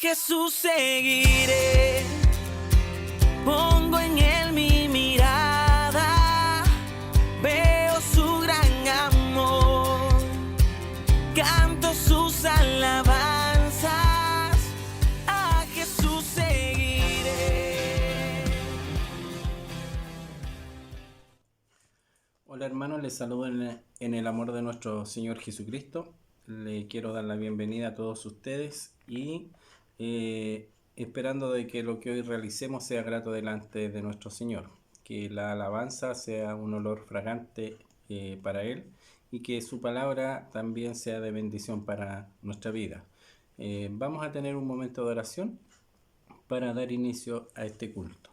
Jesús seguiré, pongo en él mi mirada, veo su gran amor, canto sus alabanzas, a Jesús seguiré. Hola hermanos, les saludo en el amor de nuestro Señor Jesucristo. Le quiero dar la bienvenida a todos ustedes y esperando de que lo que hoy realicemos sea grato delante de nuestro Señor, que la alabanza sea un olor fragante para Él y que su palabra también sea de bendición para nuestra vida. Vamos a tener un momento de oración para dar inicio a este culto.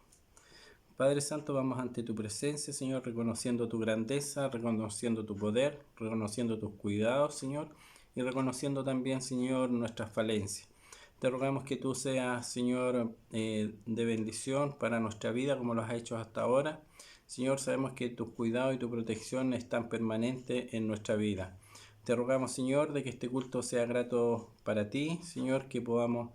Padre Santo, vamos ante tu presencia, Señor, reconociendo tu grandeza, reconociendo tu poder, reconociendo tus cuidados, Señor, y reconociendo también, Señor, nuestras falencias. Te rogamos que tú seas, Señor, de bendición para nuestra vida como lo has hecho hasta ahora. Señor, sabemos que tus cuidados y tu protección están permanentes en nuestra vida. Te rogamos, Señor, de que este culto sea grato para ti, Señor, que podamos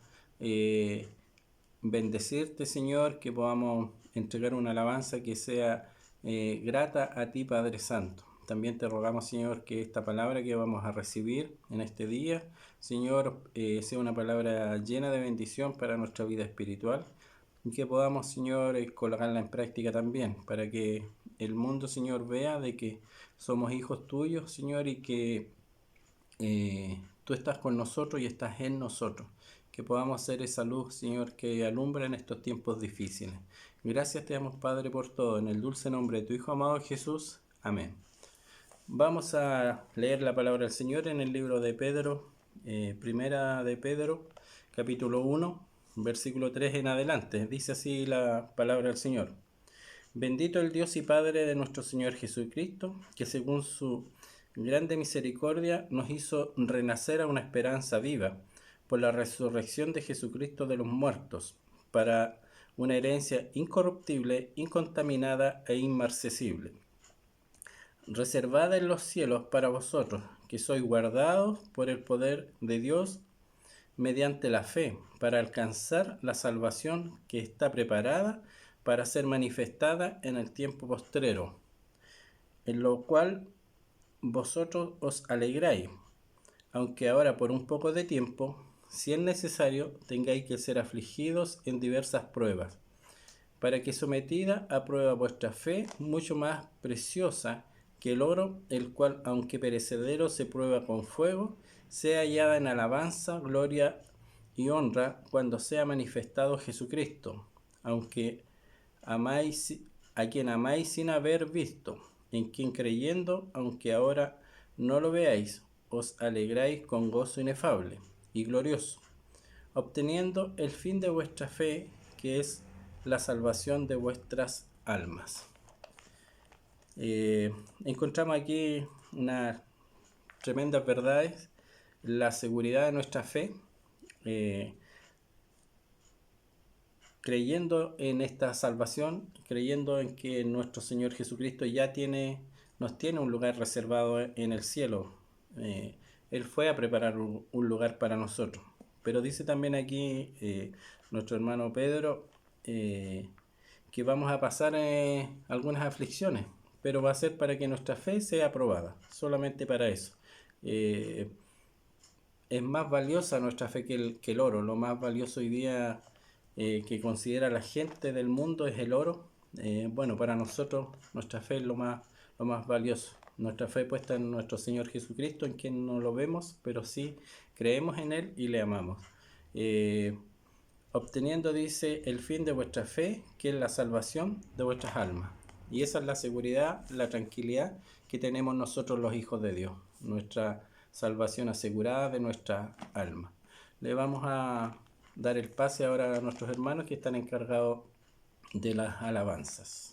bendecirte, Señor, que podamos entregar una alabanza que sea grata a ti, Padre Santo. También te rogamos, Señor, que esta palabra que vamos a recibir en este día, Señor, sea una palabra llena de bendición para nuestra vida espiritual y que podamos, Señor, colocarla en práctica también para que el mundo, Señor, vea de que somos hijos tuyos, Señor, y que tú estás con nosotros y estás en nosotros. Que podamos ser esa luz, Señor, que alumbra en estos tiempos difíciles. Gracias te damos, Padre, por todo. En el dulce nombre de tu Hijo amado Jesús. Amén. Vamos a leer la palabra del Señor en el libro de Pedro, primera de Pedro, capítulo 1, versículo 3 en adelante. Dice así la palabra del Señor. Bendito el Dios y Padre de nuestro Señor Jesucristo, que según su grande misericordia nos hizo renacer a una esperanza viva por la resurrección de Jesucristo de los muertos, para una herencia incorruptible, incontaminada e inmarcesible, reservada en los cielos para vosotros, que sois guardados por el poder de Dios mediante la fe, para alcanzar la salvación que está preparada para ser manifestada en el tiempo postrero, en lo cual vosotros os alegráis, aunque ahora por un poco de tiempo, si es necesario, tengáis que ser afligidos en diversas pruebas, para que sometida a prueba vuestra fe, mucho más preciosa que el oro, el cual, aunque perecedero, se prueba con fuego, sea hallada en alabanza, gloria y honra cuando sea manifestado Jesucristo, aunque amáis, a quien amáis sin haber visto, en quien creyendo, aunque ahora no lo veáis, os alegráis con gozo inefable y glorioso, obteniendo el fin de vuestra fe, que es la salvación de vuestras almas. Encontramos aquí unas tremendas verdades, la seguridad de nuestra fe, creyendo en esta salvación, creyendo en que nuestro Señor Jesucristo ya nos tiene un lugar reservado en el cielo. Él fue a preparar un lugar para nosotros. Pero dice también aquí nuestro hermano Pedro que vamos a pasar algunas aflicciones, pero va a ser para que nuestra fe sea aprobada, solamente para eso. Es más valiosa nuestra fe que el oro. Lo más valioso hoy día que considera la gente del mundo es el oro. Bueno, para nosotros nuestra fe es lo más valioso. Nuestra fe puesta en nuestro Señor Jesucristo, en quien no lo vemos, pero sí creemos en Él y le amamos. Obteniendo, dice, el fin de vuestra fe, que es la salvación de vuestras almas. Y esa es la seguridad, la tranquilidad que tenemos nosotros los hijos de Dios. Nuestra salvación asegurada de nuestra alma. Le vamos a dar el pase ahora a nuestros hermanos que están encargados de las alabanzas.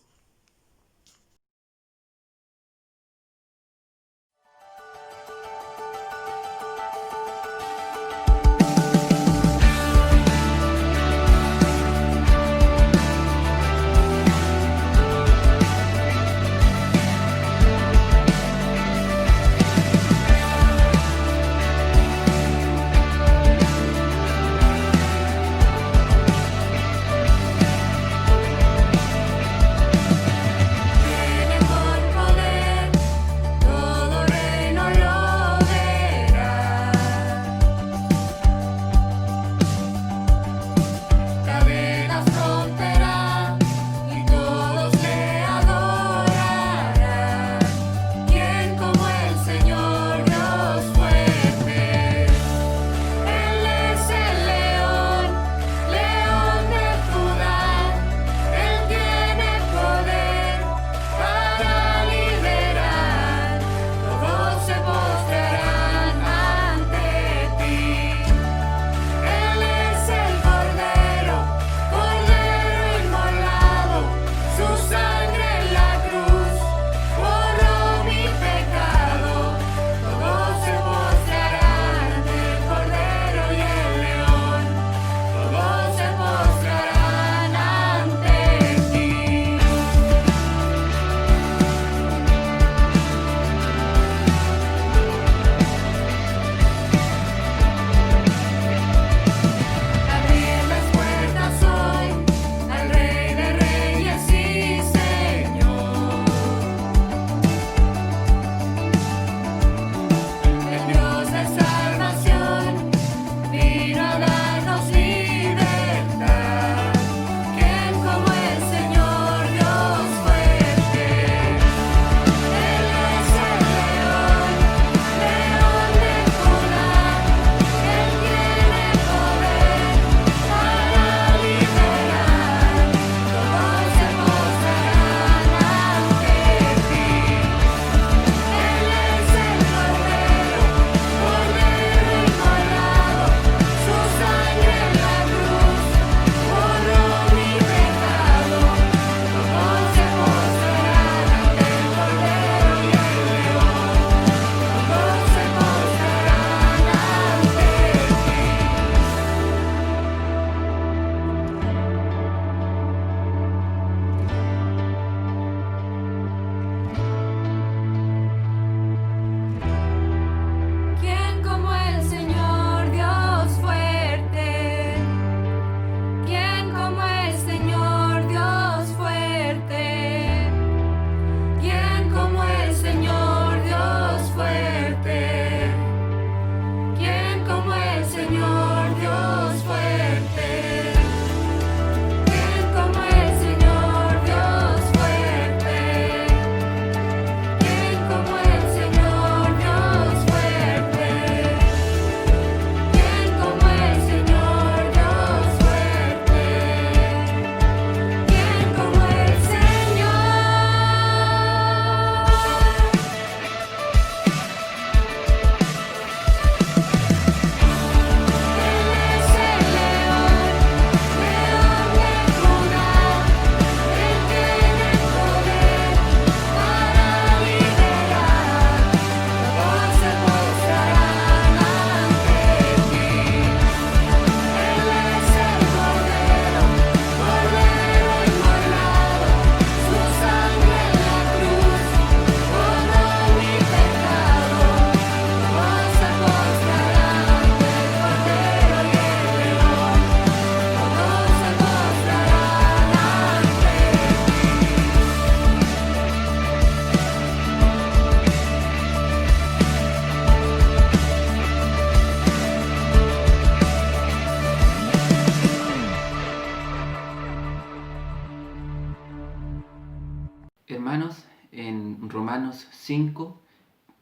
Hermanos, en Romanos 5,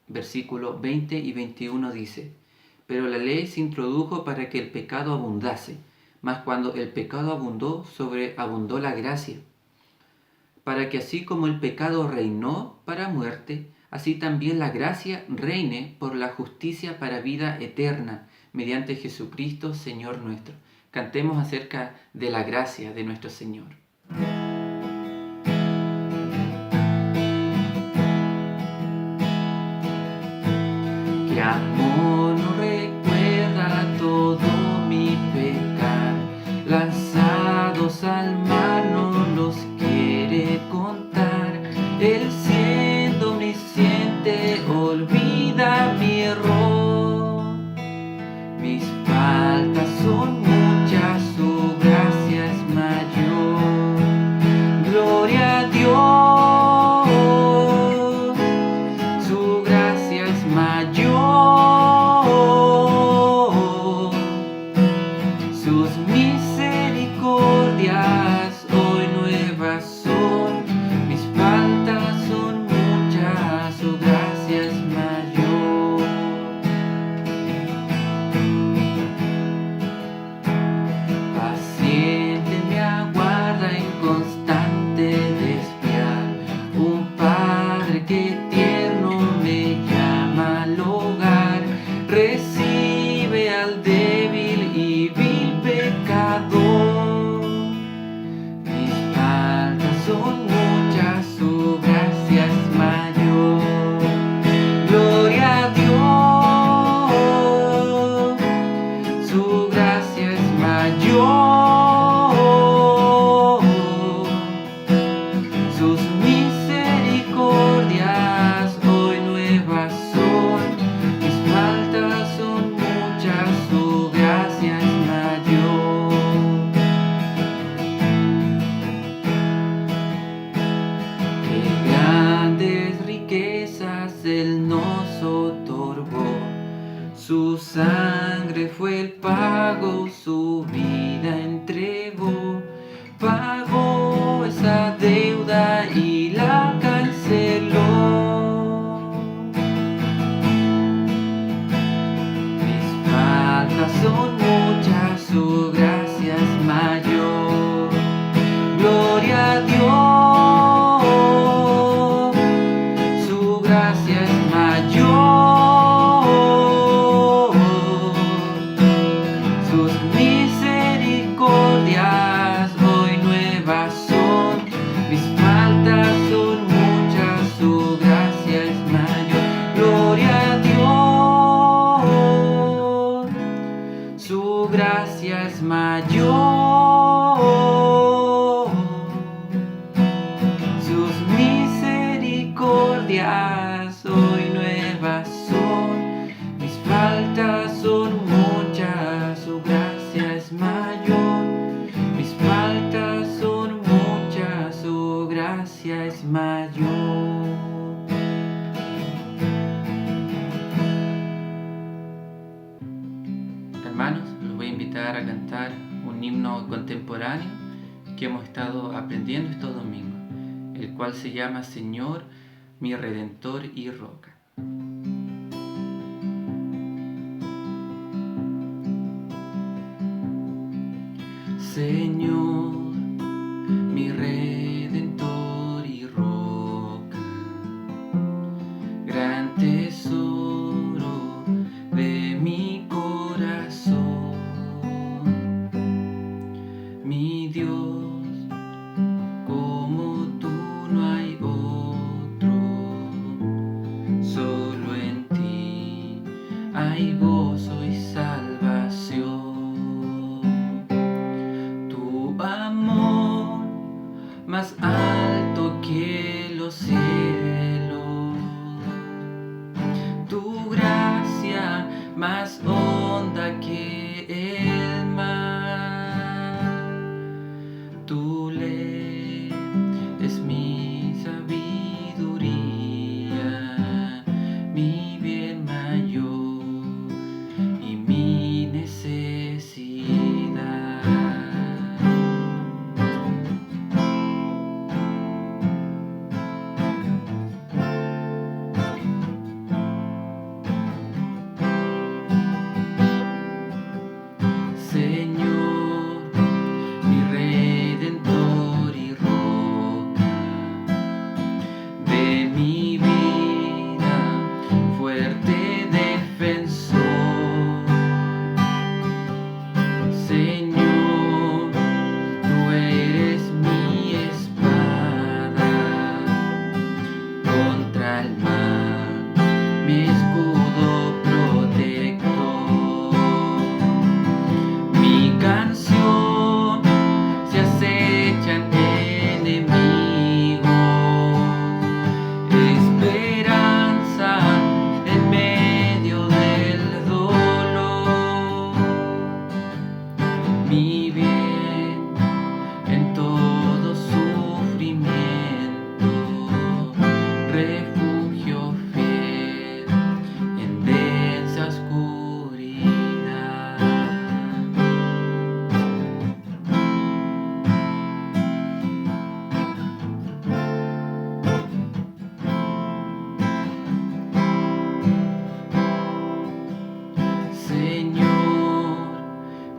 versículos 20 y 21 dice: pero la ley se introdujo para que el pecado abundase, mas cuando el pecado abundó, sobreabundó la gracia, para que así como el pecado reinó para muerte, así también la gracia reine por la justicia para vida eterna, mediante Jesucristo, Señor nuestro. Cantemos acerca de la gracia de nuestro Señor. Que amor no recuerda todo mi pecar, lanzados al mar no los quiere contar. Él siendo omnisciente olvida mi error. Mis faltas son muchas, su gracia es mayor. Gloria a Dios, su gracia es mayor. Sus misericordias hoy nuevas son. Mis faltas son muchas, su gracia es mayor. Paciente me aguarda en constante desviar, un Padre que tierno me llama al hogar, recibe al débil y vil pecador. su vida entregó, pagó esa deuda y la canceló. Mis faltas son muchas, su gracia es mayor. Gloria a Dios, su gracia es mayor. Sus misericordias hoy nuevas son. Mis faltas son muchas, su gracia es mayor. Gloria a Dios, su gracia es mayor. Sus misericordias hoy nuevas son. Mis faltas son muchas, su gracia es mayor. Mis faltas son muchas, su gracia es mayor. Hermanos, los voy a invitar a cantar un himno contemporáneo que hemos estado aprendiendo estos domingos, el cual se llama Señor, mi Redentor y Roca. Señor, mi Redentor y Roca, gran tesoro de mi corazón, mi Dios, como tú no hay otro, solo en ti hay gozo y salvación. Tu amor más alto que los cielos, tu gracia más honda que el mar, tu ley es mi sabiduría, mi bien mayor y mi necesidad. Señor, mi Redentor y Roca, de mi vida, fuerte defensor. Señor, tú eres mi espada contra el mal, mi escudo protector. Mi canción se acechan enemigos, esperanza en medio del dolor, mi bien en todo sufrimiento, refugio fiel en densa oscuridad. Señor,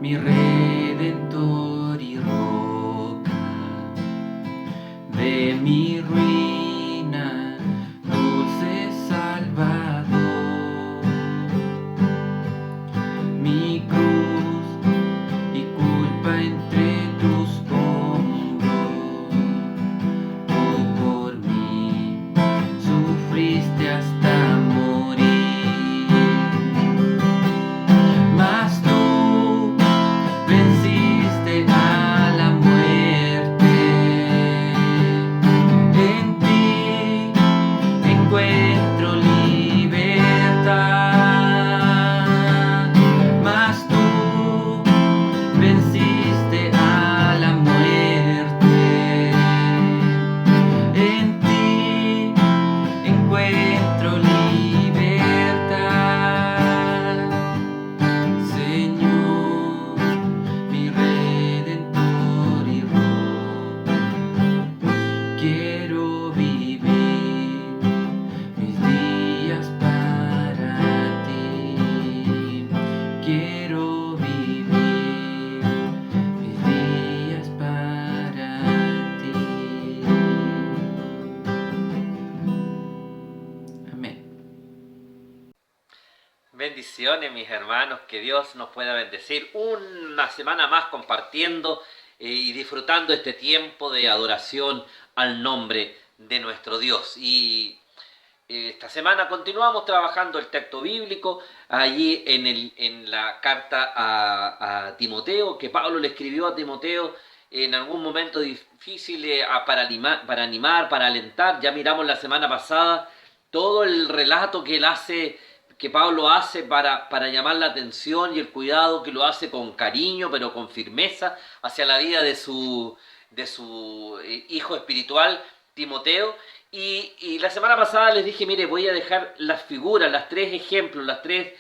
mi Redentor y Roca, de mi ruina, dulce Salvador, mi cruz y culpa entre tus hombros, tú por mí sufriste hasta morir, mas tú venciste Bendiciones, mis hermanos, que Dios nos pueda bendecir una semana más compartiendo y disfrutando este tiempo de adoración al nombre de nuestro Dios. Y esta semana continuamos trabajando el texto bíblico allí en la carta a Timoteo, que Pablo le escribió a Timoteo en algún momento difícil para animar, para alentar. Ya miramos la semana pasada todo el relato que él hace, que Pablo hace para llamar la atención y el cuidado, que lo hace con cariño pero con firmeza hacia la vida de su hijo espiritual Timoteo. Y la semana pasada les dije, mire, voy a dejar las figuras, las tres ejemplos, las tres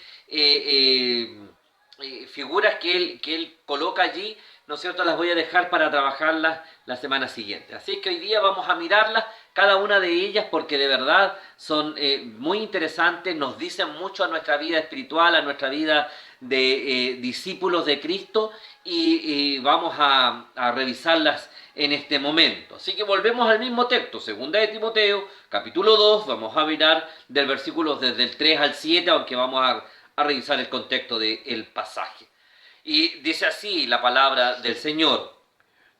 figuras que él coloca allí, ¿no es cierto? Las voy a dejar para trabajarlas la semana siguiente. Así que hoy día vamos a mirarlas, cada una de ellas, porque de verdad son muy interesantes, nos dicen mucho a nuestra vida espiritual, a nuestra vida de discípulos de Cristo, y vamos a revisarlas en este momento. Así que volvemos al mismo texto, segunda de Timoteo, capítulo 2, vamos a mirar del versículo desde el 3 al 7, aunque vamos a revisar el contexto del pasaje. Y dice así la palabra del Señor: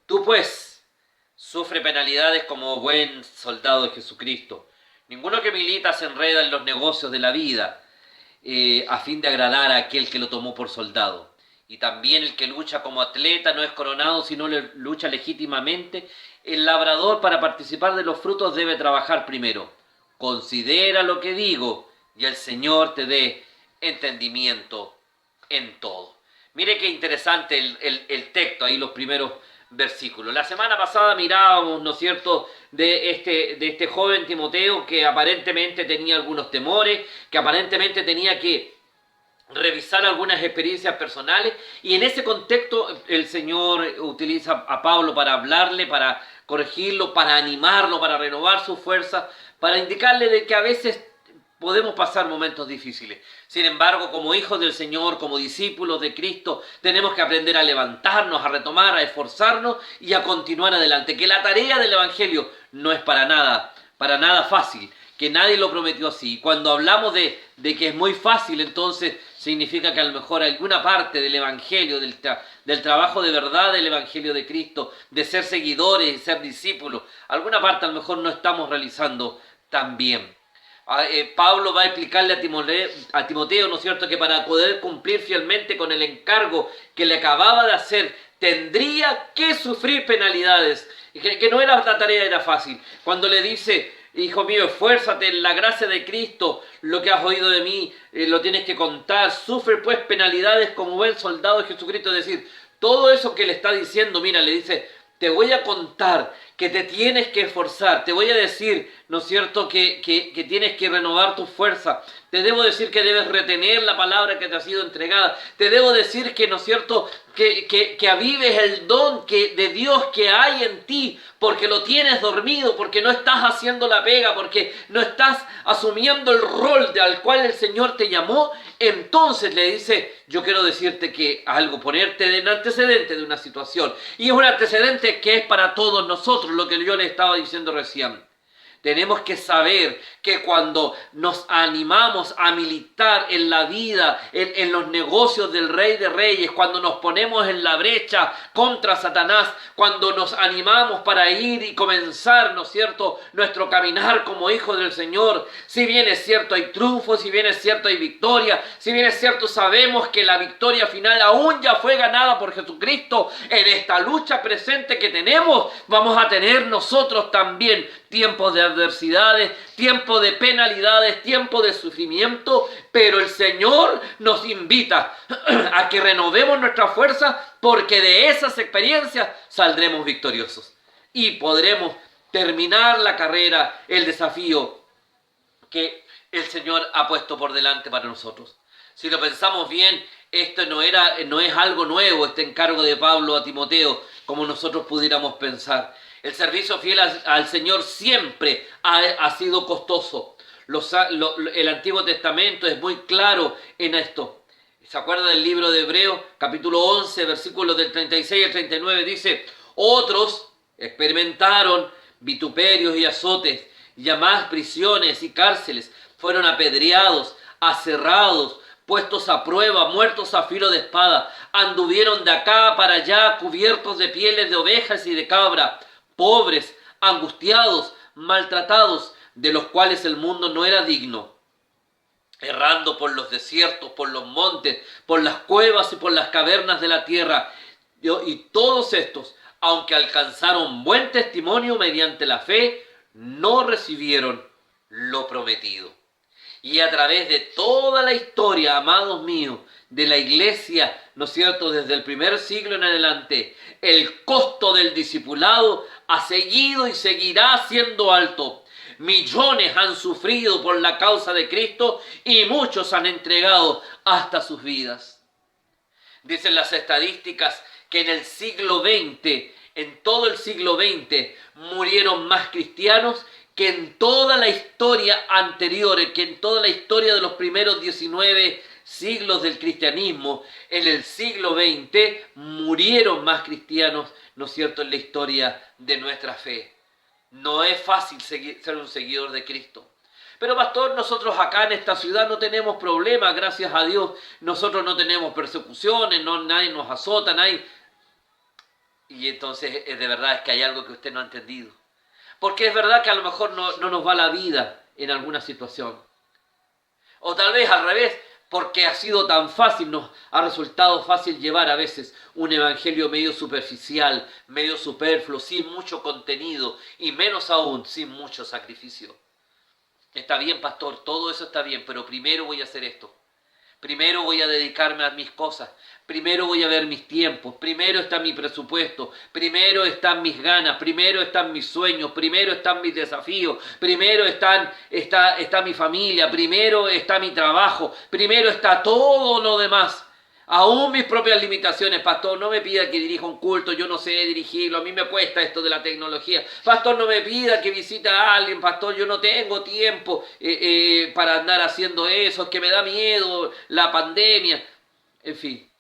tú pues sufre penalidades como buen soldado de Jesucristo. Ninguno que milita se enreda en los negocios de la vida a fin de agradar a aquel que lo tomó por soldado. Y también el que lucha como atleta no es coronado, sino lucha legítimamente. El labrador, para participar de los frutos, debe trabajar primero. Considera lo que digo, y el Señor te dé entendimiento en todo. Mire qué interesante el texto, ahí los primeros versículos. La semana pasada mirábamos, ¿no es cierto?, de este joven Timoteo que aparentemente tenía algunos temores, que aparentemente tenía que revisar algunas experiencias personales, y en ese contexto el Señor utiliza a Pablo para hablarle, para corregirlo, para animarlo, para renovar su fuerza, para indicarle de que a veces podemos pasar momentos difíciles. Sin embargo, como hijos del Señor, como discípulos de Cristo, tenemos que aprender a levantarnos, a retomar, a esforzarnos y a continuar adelante. Que la tarea del Evangelio no es para nada fácil, que nadie lo prometió así. Cuando hablamos de que es muy fácil, entonces significa que a lo mejor alguna parte del Evangelio, del trabajo de verdad del Evangelio de Cristo, de ser seguidores y ser discípulos, alguna parte a lo mejor no estamos realizando tan bien. Pablo va a explicarle a Timoteo, ¿no es cierto?, que para poder cumplir fielmente con el encargo que le acababa de hacer, tendría que sufrir penalidades, y que no era la tarea, era fácil. Cuando le dice: hijo mío, esfuérzate en la gracia de Cristo, lo que has oído de mí lo tienes que contar, sufre pues penalidades como buen soldado de Jesucristo. Es decir, todo eso que le está diciendo, mira, le dice: te voy a contar que te tienes que esforzar, te voy a decir, ¿no es cierto?, que tienes que renovar tu fuerza, te debo decir que debes retener la palabra que te ha sido entregada, te debo decir que, ¿no es cierto?, que avives el don de Dios que hay en ti, porque lo tienes dormido, porque no estás haciendo la pega, porque no estás asumiendo el rol al cual el Señor te llamó. Entonces le dice: yo quiero decirte que algo, ponerte en antecedente de una situación, y es un antecedente que es para todos nosotros, lo que yo le estaba diciendo recién. Tenemos que saber que cuando nos animamos a militar en la vida, en los negocios del Rey de Reyes, cuando nos ponemos en la brecha contra Satanás, cuando nos animamos para ir y comenzar, ¿no es cierto?, nuestro caminar como hijos del Señor, si bien es cierto hay triunfo, si bien es cierto hay victoria, si bien es cierto sabemos que la victoria final aún ya fue ganada por Jesucristo, en esta lucha presente que tenemos, vamos a tener nosotros también tiempos de adversidades, tiempos de penalidades, tiempos de sufrimiento, pero el Señor nos invita a que renovemos nuestra fuerza, porque de esas experiencias saldremos victoriosos y podremos terminar la carrera, el desafío que el Señor ha puesto por delante para nosotros. Si lo pensamos bien, esto no es algo nuevo, este encargo de Pablo a Timoteo, como nosotros pudiéramos pensar. El servicio fiel al Señor siempre ha sido costoso. El Antiguo Testamento es muy claro en esto. ¿Se acuerda del libro de Hebreos, capítulo 11, versículos del 36 al 39? Dice: otros experimentaron vituperios y azotes, llamadas prisiones y cárceles, fueron apedreados, aserrados, puestos a prueba, muertos a filo de espada, anduvieron de acá para allá, cubiertos de pieles de ovejas y de cabra, pobres, angustiados, maltratados, de los cuales el mundo no era digno, errando por los desiertos, por los montes, por las cuevas y por las cavernas de la tierra. Y todos estos, aunque alcanzaron buen testimonio mediante la fe, no recibieron lo prometido. Y a través de toda la historia, amados míos, de la iglesia, ¿no es cierto?, desde el primer siglo en adelante, el costo del discipulado ha seguido y seguirá siendo alto. Millones han sufrido por la causa de Cristo y muchos han entregado hasta sus vidas. Dicen las estadísticas que en el siglo XX, en todo el siglo XX, murieron más cristianos que en toda la historia anterior, que en toda la historia de los primeros 19 siglos del cristianismo. En el siglo XX murieron más cristianos, ¿no es cierto?, en la historia de nuestra fe. No es fácil ser un seguidor de Cristo. Pero pastor, nosotros acá en esta ciudad no tenemos problemas, gracias a Dios. Nosotros no tenemos persecuciones, nadie nos azota, nadie... Y entonces de verdad es que hay algo que usted no ha entendido. Porque es verdad que a lo mejor no nos va la vida en alguna situación. O tal vez al revés, porque ha sido tan fácil, nos ha resultado fácil llevar a veces un evangelio medio superficial, medio superfluo, sin mucho contenido y menos aún sin mucho sacrificio. Está bien, pastor, todo eso está bien, pero primero voy a hacer esto. Primero voy a dedicarme a mis cosas, primero voy a ver mis tiempos, primero está mi presupuesto, primero están mis ganas, primero están mis sueños, primero están mis desafíos, primero está mi familia, primero está mi trabajo, primero está todo lo demás. Aún mis propias limitaciones. Pastor, no me pida que dirija un culto, yo no sé dirigirlo, a mí me cuesta esto de la tecnología. Pastor, no me pida que visite a alguien, pastor, yo no tengo tiempo para andar haciendo eso, es que me da miedo la pandemia. En fin,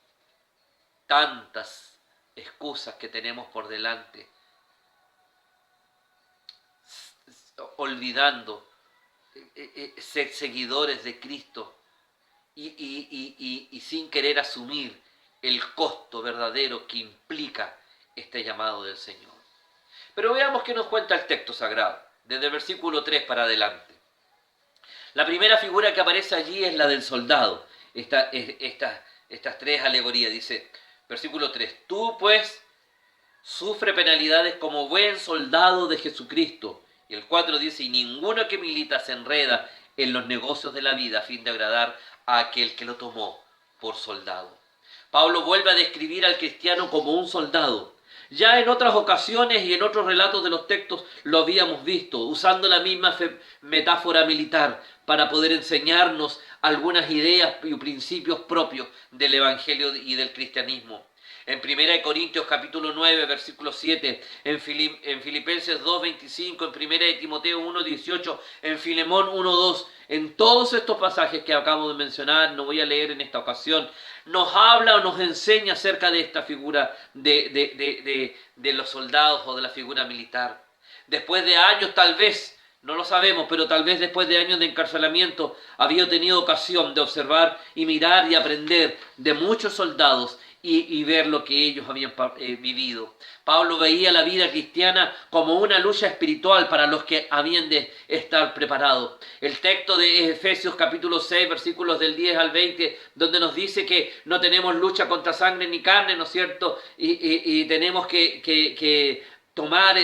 tantas excusas que tenemos por delante, olvidando ser seguidores de Cristo. Y sin querer asumir el costo verdadero que implica este llamado del Señor. Pero veamos qué nos cuenta el texto sagrado, desde el versículo 3 para adelante. La primera figura que aparece allí es la del soldado. Estas tres alegorías, dice, versículo 3, tú pues sufre penalidades como buen soldado de Jesucristo. Y el 4 dice, y ninguno que milita se enreda en los negocios de la vida a fin de agradar a aquel que lo tomó por soldado. Pablo vuelve a describir al cristiano como un soldado. Ya en otras ocasiones y en otros relatos de los textos lo habíamos visto, usando la misma metáfora militar para poder enseñarnos algunas ideas y principios propios del Evangelio y del cristianismo. En 1 Corintios capítulo 9, versículo 7, en Filipenses 2, 25, en 1 Timoteo 1, 18, en Filemón 1, 2, en todos estos pasajes que acabo de mencionar, no voy a leer en esta ocasión, nos habla o nos enseña acerca de esta figura de los soldados o de la figura militar. Después de años tal vez, no lo sabemos, pero tal vez después de años de encarcelamiento había tenido ocasión de observar y mirar y aprender de muchos soldados y ver lo que ellos habían vivido. Pablo veía la vida cristiana como una lucha espiritual para los que habían de estar preparados. El texto de Efesios capítulo 6, versículos del 10 al 20, donde nos dice que no tenemos lucha contra sangre ni carne, ¿no es cierto? Y tenemos que tomar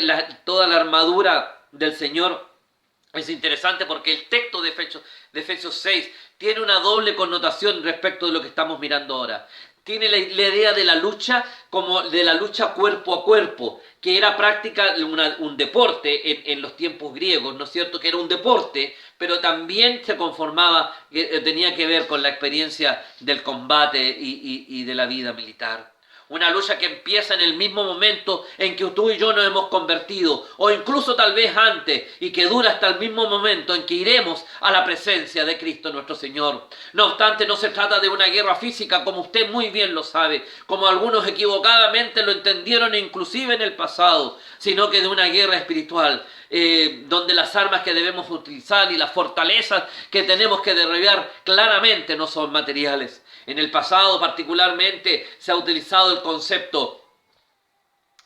toda la armadura del Señor. Es interesante porque el texto de Efesios 6 tiene una doble connotación respecto de lo que estamos mirando ahora. Tiene la idea de la lucha como de la lucha cuerpo a cuerpo, que era práctica un deporte en los tiempos griegos, ¿no es cierto? Que era un deporte, pero también se conformaba, tenía que ver con la experiencia del combate y de la vida militar. Una lucha que empieza en el mismo momento en que tú y yo nos hemos convertido, o incluso tal vez antes, y que dura hasta el mismo momento en que iremos a la presencia de Cristo nuestro Señor. No obstante, no se trata de una guerra física, como usted muy bien lo sabe, como algunos equivocadamente lo entendieron inclusive en el pasado, sino que de una guerra espiritual, donde las armas que debemos utilizar y las fortalezas que tenemos que derribar claramente no son materiales. En el pasado particularmente se ha utilizado el concepto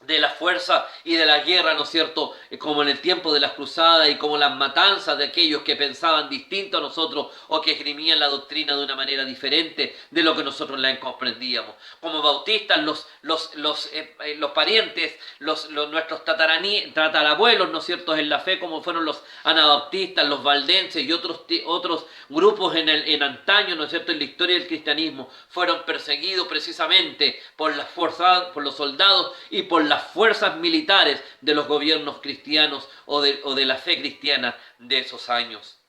de la fuerza y de la guerra, ¿no es cierto?, como en el tiempo de las cruzadas y como las matanzas de aquellos que pensaban distinto a nosotros o que esgrimían la doctrina de una manera diferente de lo que nosotros la comprendíamos. Como bautistas, los parientes, nuestros tatarabuelos, ¿no es cierto?, en la fe, como fueron los anabaptistas, los valdenses y otros grupos en antaño, ¿no es cierto?, en la historia del cristianismo, fueron perseguidos precisamente por las fuerzas, por los soldados y por las fuerzas militares de los gobiernos cristianos o de la fe cristiana de esos años.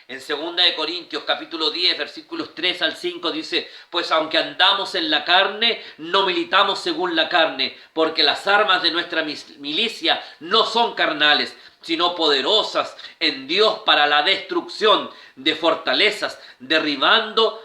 En 2 de Corintios capítulo 10 versículos 3 al 5 dice: pues aunque andamos en la carne, no militamos según la carne, porque las armas de nuestra milicia no son carnales, sino poderosas en Dios para la destrucción de fortalezas, derribando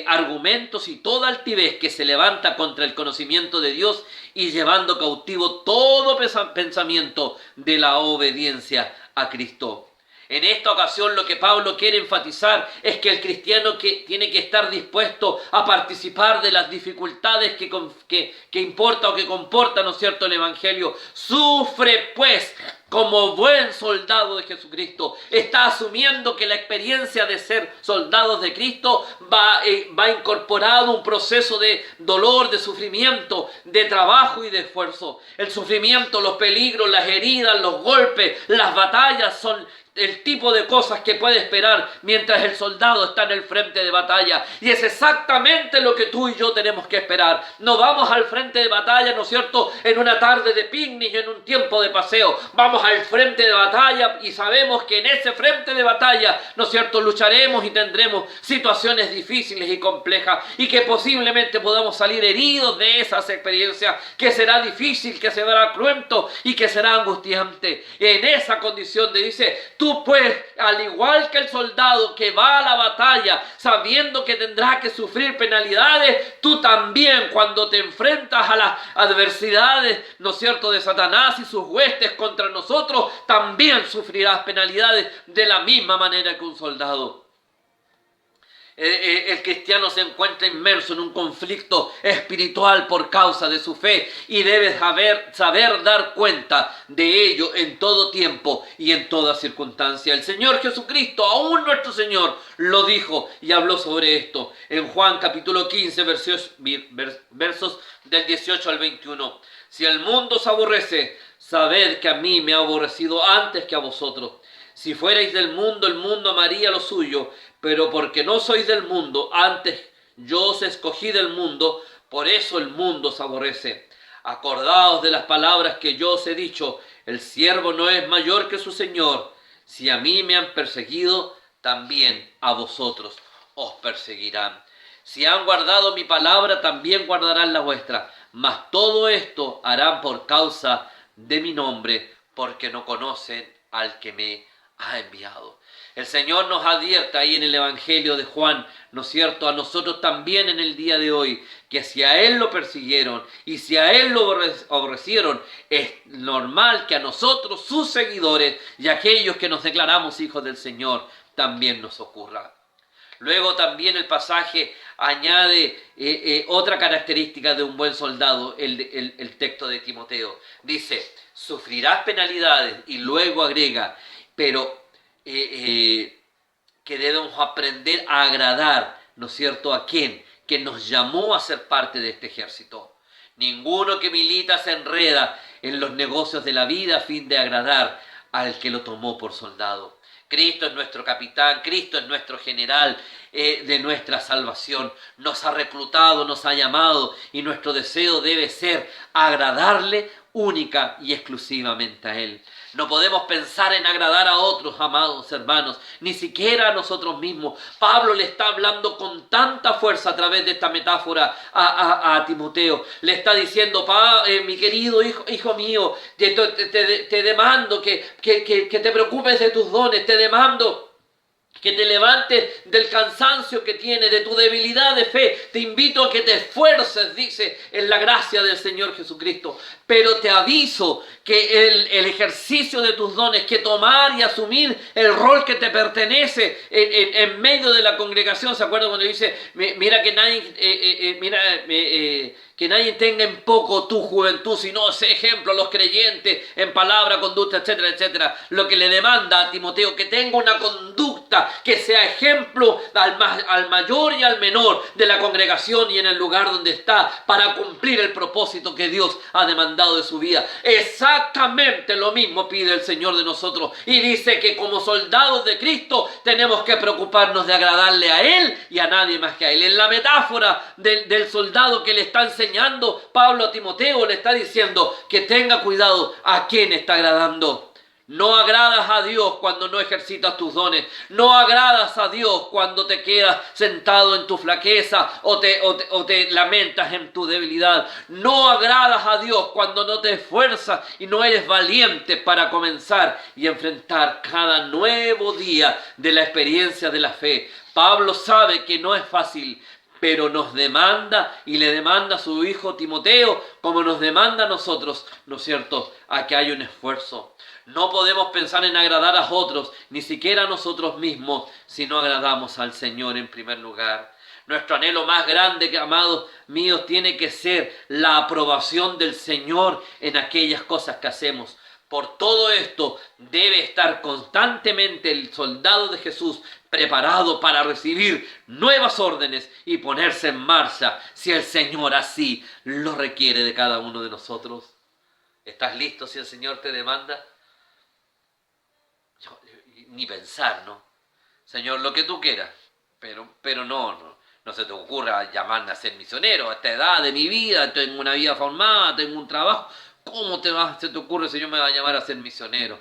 argumentos y toda altivez que se levanta contra el conocimiento de Dios y llevando cautivo todo pensamiento de la obediencia a Cristo. En esta ocasión lo que Pablo quiere enfatizar es que el cristiano tiene que estar dispuesto a participar de las dificultades que importa o que comporta, ¿no es cierto?, el Evangelio. Sufre pues como buen soldado de Jesucristo. Está asumiendo que la experiencia de ser soldados de Cristo va incorporado un proceso de dolor, de sufrimiento, de trabajo y de esfuerzo. El sufrimiento, los peligros, las heridas, los golpes, las batallas son el tipo de cosas que puede esperar mientras el soldado está en el frente de batalla. Y es exactamente lo que tú y yo tenemos que esperar. No vamos al frente de batalla, ¿no es cierto?, en una tarde de picnic, en un tiempo de paseo. Vamos al frente de batalla y sabemos que en ese frente de batalla, ¿no es cierto?, lucharemos y tendremos situaciones difíciles y complejas y que posiblemente podamos salir heridos de esas experiencias, que será difícil, que será cruento y que será angustiante. En esa condición dice: tú pues, al igual que el soldado que va a la batalla sabiendo que tendrá que sufrir penalidades, tú también, cuando te enfrentas a las adversidades, ¿no es cierto?, de Satanás y sus huestes contra nosotros, también sufrirás penalidades de la misma manera que un soldado. El cristiano se encuentra inmerso en un conflicto espiritual por causa de su fe y debe saber dar cuenta de ello en todo tiempo y en toda circunstancia. El Señor Jesucristo, aún nuestro Señor, lo dijo y habló sobre esto en Juan capítulo 15 versos del 18 al 21. Si el mundo os aborrece, sabed que a mí me ha aborrecido antes que a vosotros. Si fuerais del mundo, el mundo amaría lo suyo, pero porque no sois del mundo, antes yo os escogí del mundo, por eso el mundo os aborrece. Acordaos de las palabras que yo os he dicho: el siervo no es mayor que su Señor. Si a mí me han perseguido, también a vosotros os perseguirán. Si han guardado mi palabra, también guardarán la vuestra. Mas todo esto harán por causa de mi nombre, porque no conocen al que me ha enviado. El Señor nos advierte ahí en el Evangelio de Juan, ¿no es cierto?, a nosotros también en el día de hoy, que si a Él lo persiguieron y si a Él lo aborrecieron, es normal que a nosotros, sus seguidores y aquellos que nos declaramos hijos del Señor, también nos ocurra. Luego también el pasaje añade otra característica de un buen soldado, el texto de Timoteo. Dice: sufrirás penalidades, y luego agrega: pero que debemos aprender a agradar, ¿no es cierto?, ¿a quién? Que nos llamó a ser parte de este ejército. Ninguno que milita se enreda en los negocios de la vida a fin de agradar al que lo tomó por soldado. Cristo es nuestro capitán, Cristo es nuestro general de nuestra salvación. Nos ha reclutado, nos ha llamado, y nuestro deseo debe ser agradarle única y exclusivamente a Él. No podemos pensar en agradar a otros, amados hermanos, ni siquiera a nosotros mismos. Pablo le está hablando con tanta fuerza a través de esta metáfora a Timoteo. Le está diciendo, mi querido hijo mío, te demando que te preocupes de tus dones, te demando que te levantes del cansancio que tienes, de tu debilidad de fe. Te invito a que te esfuerces, dice, en la gracia del Señor Jesucristo. Pero te aviso que el ejercicio de tus dones, que tomar y asumir el rol que te pertenece en medio de la congregación. ¿Se acuerdan cuando dice, mira que nadie tenga en poco tu juventud, sino sé ejemplo a los creyentes en palabra, conducta, etcétera, etcétera? Lo que le demanda a Timoteo, que tenga una conducta que sea ejemplo al mayor y al menor de la congregación y en el lugar donde está, para cumplir el propósito que Dios ha demandado de su vida. Exactamente lo mismo pide el Señor de nosotros, y dice que como soldados de Cristo tenemos que preocuparnos de agradarle a Él y a nadie más que a Él. En la metáfora del soldado que le está enseñando Pablo a Timoteo, le está diciendo que tenga cuidado a quién está agradando. No agradas a Dios cuando no ejercitas tus dones. No agradas a Dios cuando te quedas sentado en tu flaqueza o te lamentas en tu debilidad. No agradas a Dios cuando no te esfuerzas y no eres valiente para comenzar y enfrentar cada nuevo día de la experiencia de la fe. Pablo sabe que no es fácil, pero nos demanda y le demanda a su hijo Timoteo, como nos demanda a nosotros, ¿no es cierto?, a que haya un esfuerzo. No podemos pensar en agradar a otros, ni siquiera a nosotros mismos, si no agradamos al Señor en primer lugar. Nuestro anhelo más grande, amados míos, tiene que ser la aprobación del Señor en aquellas cosas que hacemos. Por todo esto debe estar constantemente el soldado de Jesús preparado para recibir nuevas órdenes y ponerse en marcha si el Señor así lo requiere de cada uno de nosotros. ¿Estás listo si el Señor te demanda? Ni pensar, ¿no? Señor, lo que tú quieras, pero no se te ocurra llamarme a ser misionero a esta edad de mi vida. Tengo una vida formada, tengo un trabajo. ¿Cómo se te ocurre, Señor, me va a llamar a ser misionero?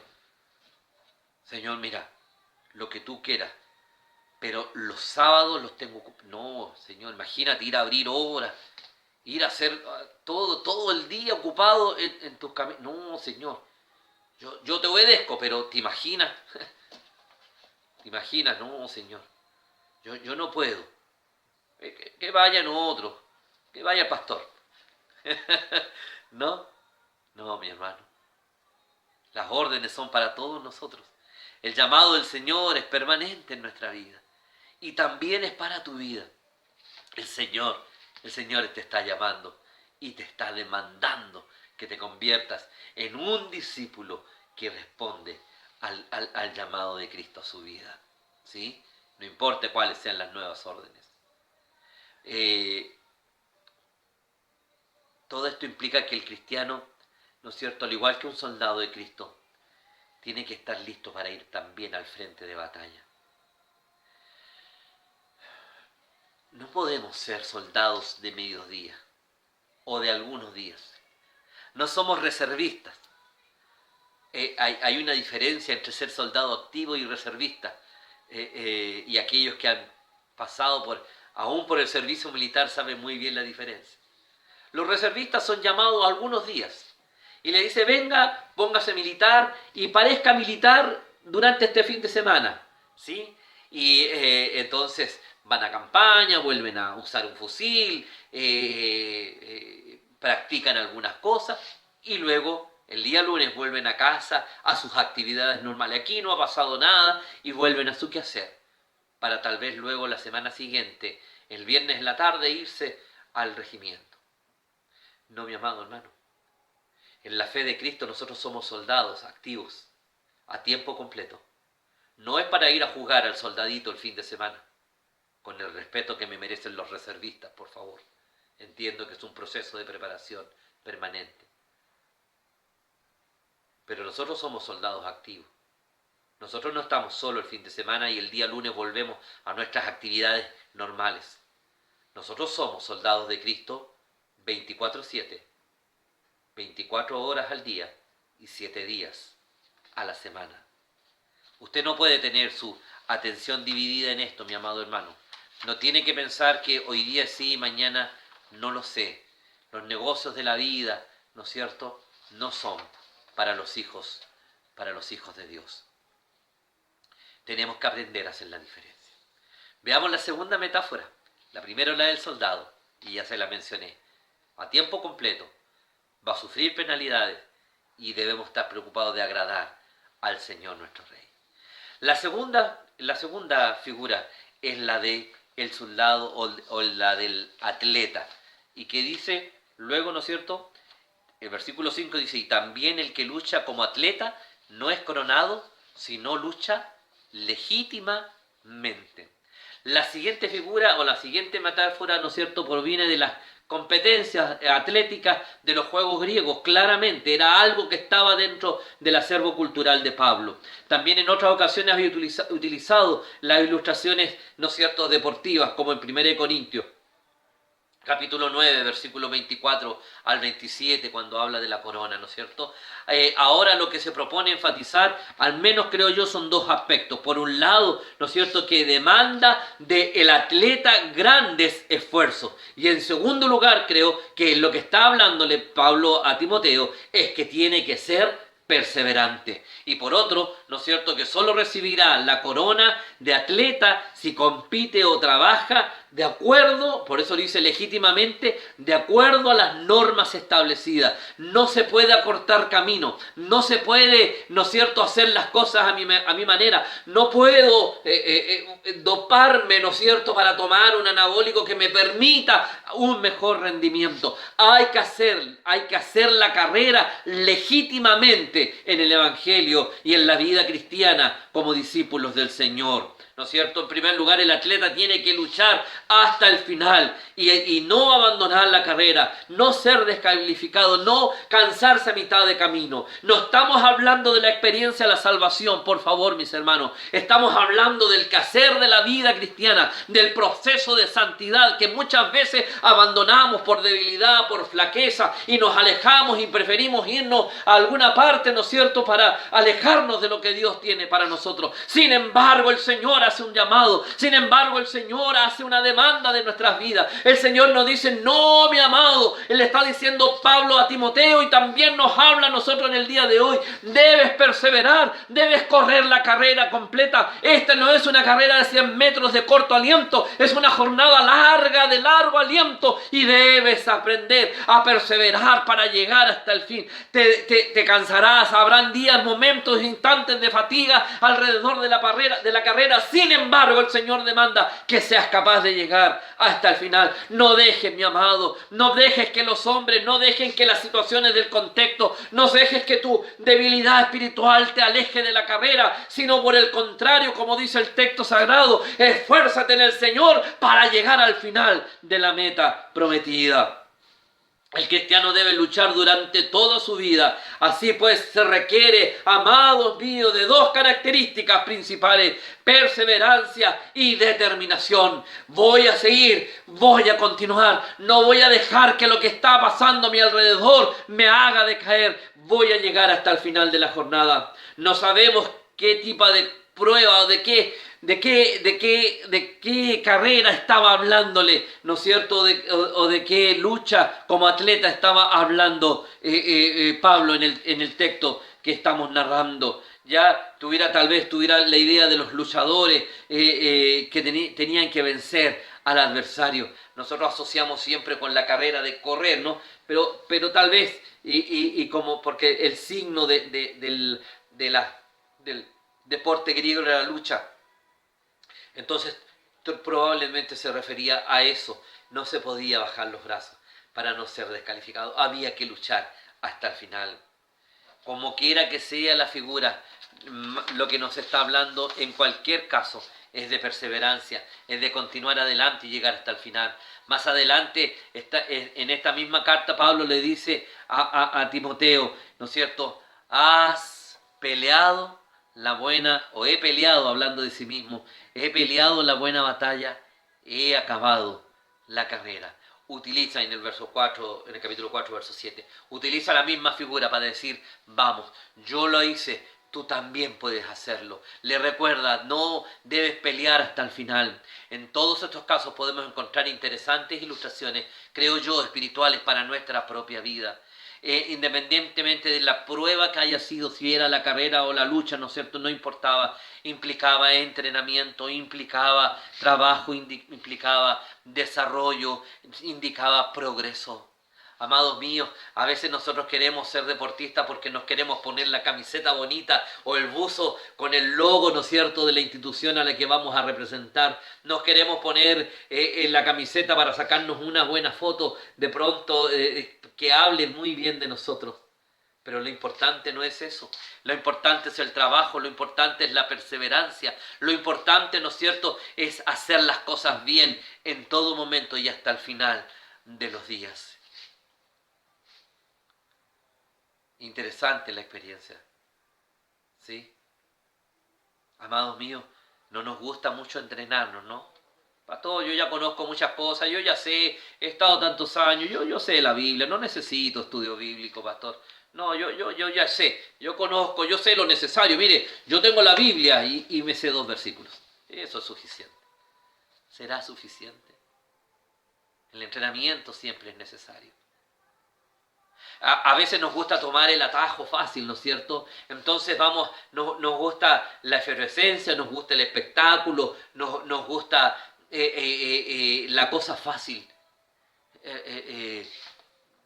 Señor, mira, lo que tú quieras, pero los sábados los tengo... No, Señor, imagínate ir a abrir obras, ir a hacer todo el día ocupado en tus caminos. No, Señor, yo te obedezco, pero ¿te imaginas? ¿Te imaginas? No, Señor, yo no puedo. Que vayan otros, que vaya el pastor. ¿No? No, mi hermano. Las órdenes son para todos nosotros. El llamado del Señor es permanente en nuestra vida. Y también es para tu vida. El Señor te está llamando y te está demandando que te conviertas en un discípulo que responde al llamado de Cristo a su vida. ¿Sí? No importa cuáles sean las nuevas órdenes. Todo esto implica que el cristiano, ¿no es cierto?, al igual que un soldado de Cristo, tiene que estar listo para ir también al frente de batalla. No podemos ser soldados de mediodía o de algunos días. No somos reservistas. Hay una diferencia entre ser soldado activo y reservista. Y aquellos que han pasado aún por el servicio militar saben muy bien la diferencia. Los reservistas son llamados algunos días y le dice: venga, póngase militar y parezca militar durante este fin de semana, ¿sí? Y entonces van a campaña, vuelven a usar un fusil, practican algunas cosas y luego el día lunes vuelven a casa, a sus actividades normales. Aquí no ha pasado nada y vuelven a su quehacer, para tal vez luego la semana siguiente, el viernes en la tarde, irse al regimiento. No, mi amado hermano. En la fe de Cristo nosotros somos soldados activos, a tiempo completo. No es para ir a jugar al soldadito el fin de semana, con el respeto que me merecen los reservistas, por favor. Entiendo que es un proceso de preparación permanente. Pero nosotros somos soldados activos. Nosotros no estamos solo el fin de semana y el día lunes volvemos a nuestras actividades normales. Nosotros somos soldados de Cristo 24/7. 24 horas al día y 7 días a la semana. Usted no puede tener su atención dividida en esto, mi amado hermano. No tiene que pensar que hoy día sí, mañana no lo sé. Los negocios de la vida, ¿no es cierto?, no son para los hijos de Dios. Tenemos que aprender a hacer la diferencia. Veamos la segunda metáfora. La primera es la del soldado, y ya se la mencioné. A tiempo completo va a sufrir penalidades y debemos estar preocupados de agradar al Señor nuestro Rey. La segunda figura es la de el soldado o la del atleta, y que dice luego, ¿no es cierto?, el versículo 5 dice: y también el que lucha como atleta no es coronado, sino lucha legítimamente. La siguiente figura o la siguiente metáfora, ¿no es cierto?, proviene de las competencias atléticas de los juegos griegos. Claramente era algo que estaba dentro del acervo cultural de Pablo. También en otras ocasiones había utilizado las ilustraciones, ¿no es cierto?, deportivas, como en 1 Corintios capítulo 9, versículo 24 al 27, cuando habla de la corona, ¿no es cierto? Ahora lo que se propone enfatizar, al menos creo yo, son dos aspectos. Por un lado, ¿no es cierto?, que demanda del atleta grandes esfuerzos. Y en segundo lugar, creo que lo que está hablándole Pablo a Timoteo es que tiene que ser perseverante. Y por otro, ¿no es cierto?, que solo recibirá la corona de atleta si compite o trabaja de acuerdo, por eso dice legítimamente, de acuerdo a las normas establecidas. No se puede acortar camino, no se puede, ¿no es cierto?, hacer las cosas a mi manera. No puedo doparme, ¿no es cierto?, para tomar un anabólico que me permita un mejor rendimiento. Hay que hacer la carrera legítimamente en el Evangelio y en la vida cristiana como discípulos del Señor. ¿No es cierto? En primer lugar, el atleta tiene que luchar hasta el final y no abandonar la carrera, no ser descalificado, no cansarse a mitad de camino. No estamos hablando de la experiencia de la salvación, por favor, mis hermanos. Estamos hablando del quehacer de la vida cristiana, del proceso de santidad que muchas veces abandonamos por debilidad, por flaqueza, y nos alejamos y preferimos irnos a alguna parte, ¿no es cierto?, para alejarnos de lo que Dios tiene para nosotros. Sin embargo, el Señor hace un llamado. Sin embargo, el Señor hace una demanda de nuestras vidas. El Señor nos dice: no, mi amado. Él le está diciendo Pablo a Timoteo, y también nos habla a nosotros en el día de hoy. Debes perseverar, debes correr la carrera completa. Esta no es una carrera de 100 metros de corto aliento, es una jornada larga, de largo aliento, y debes aprender a perseverar para llegar hasta el fin. Te cansarás, habrán días, momentos, instantes de fatiga alrededor de la carrera. Sin embargo, el Señor demanda que seas capaz de llegar hasta el final. No dejes, mi amado, no dejes que los hombres, no dejen que las situaciones del contexto, no dejes que tu debilidad espiritual te aleje de la carrera, sino por el contrario, como dice el texto sagrado, esfuérzate en el Señor para llegar al final de la meta prometida. El cristiano debe luchar durante toda su vida. Así pues, se requiere, amados míos, de dos características principales: perseverancia y determinación. Voy a seguir, voy a continuar. No voy a dejar que lo que está pasando a mi alrededor me haga decaer. Voy a llegar hasta el final de la jornada. No sabemos qué tipo de prueba o de qué carrera estaba hablándole, ¿no es cierto?, o de qué lucha como atleta estaba hablando Pablo en el texto que estamos narrando. Ya tal vez tuviera la idea de los luchadores que tenían que vencer al adversario. Nosotros asociamos siempre con la carrera de correr, ¿no? Pero tal vez, y como porque el signo del deporte griego era la lucha. Entonces, probablemente se refería a eso. No se podía bajar los brazos para no ser descalificado. Había que luchar hasta el final. Como quiera que sea la figura, lo que nos está hablando en cualquier caso es de perseverancia, es de continuar adelante y llegar hasta el final. Más adelante, en esta misma carta, Pablo le dice a Timoteo, ¿no es cierto?, has peleado he peleado, hablando de sí mismo, he peleado la buena batalla, he acabado la carrera. utiliza en el verso 4, en el capítulo 4, verso 7, utiliza la misma figura para decir, vamos, yo lo hice, tú también puedes hacerlo. Le recuerda, no debes pelear hasta el final. En todos estos casos podemos encontrar interesantes ilustraciones, creo yo, espirituales para nuestra propia vida. Independientemente de la prueba que haya sido, si era la carrera o la lucha, ¿no es cierto?, no importaba, implicaba entrenamiento, implicaba trabajo, implicaba desarrollo, indicaba progreso. Amados míos, a veces nosotros queremos ser deportistas porque nos queremos poner la camiseta bonita o el buzo con el logo, ¿no es cierto?, de la institución a la que vamos a representar. Nos queremos poner en la camiseta para sacarnos una buena foto, de pronto que hable muy bien de nosotros. Pero lo importante no es eso. Lo importante es el trabajo, lo importante es la perseverancia. Lo importante, ¿no es cierto?, es hacer las cosas bien en todo momento y hasta el final de los días. Interesante la experiencia, ¿sí? Amados míos, no nos gusta mucho entrenarnos, ¿no? Pastor, yo ya conozco muchas cosas, yo ya sé, he estado tantos años, yo sé la Biblia, no necesito estudio bíblico, pastor. No, yo ya sé, yo conozco, yo sé lo necesario. Mire, yo tengo la Biblia y me sé 2 versículos. Eso es suficiente. ¿Será suficiente? El entrenamiento siempre es necesario. A veces nos gusta tomar el atajo fácil, ¿no es cierto? Entonces nos gusta la efervescencia, nos gusta el espectáculo, nos gusta la cosa fácil.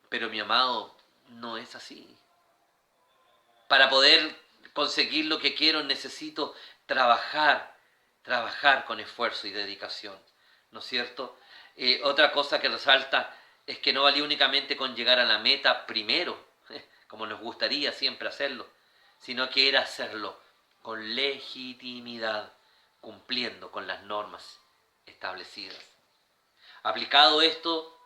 Pero mi amado, no es así. Para poder conseguir lo que quiero necesito trabajar con esfuerzo y dedicación, ¿no es cierto? Otra cosa que resalta es que no valía únicamente con llegar a la meta primero, como nos gustaría siempre hacerlo, sino que era hacerlo con legitimidad, cumpliendo con las normas establecidas. Aplicado esto,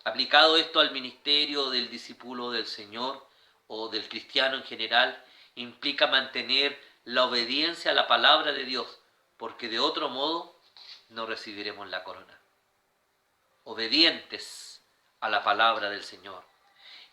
aplicado esto al ministerio del discípulo del Señor o del cristiano en general, implica mantener la obediencia a la palabra de Dios, porque de otro modo no recibiremos la corona. Obedientes a la palabra del Señor.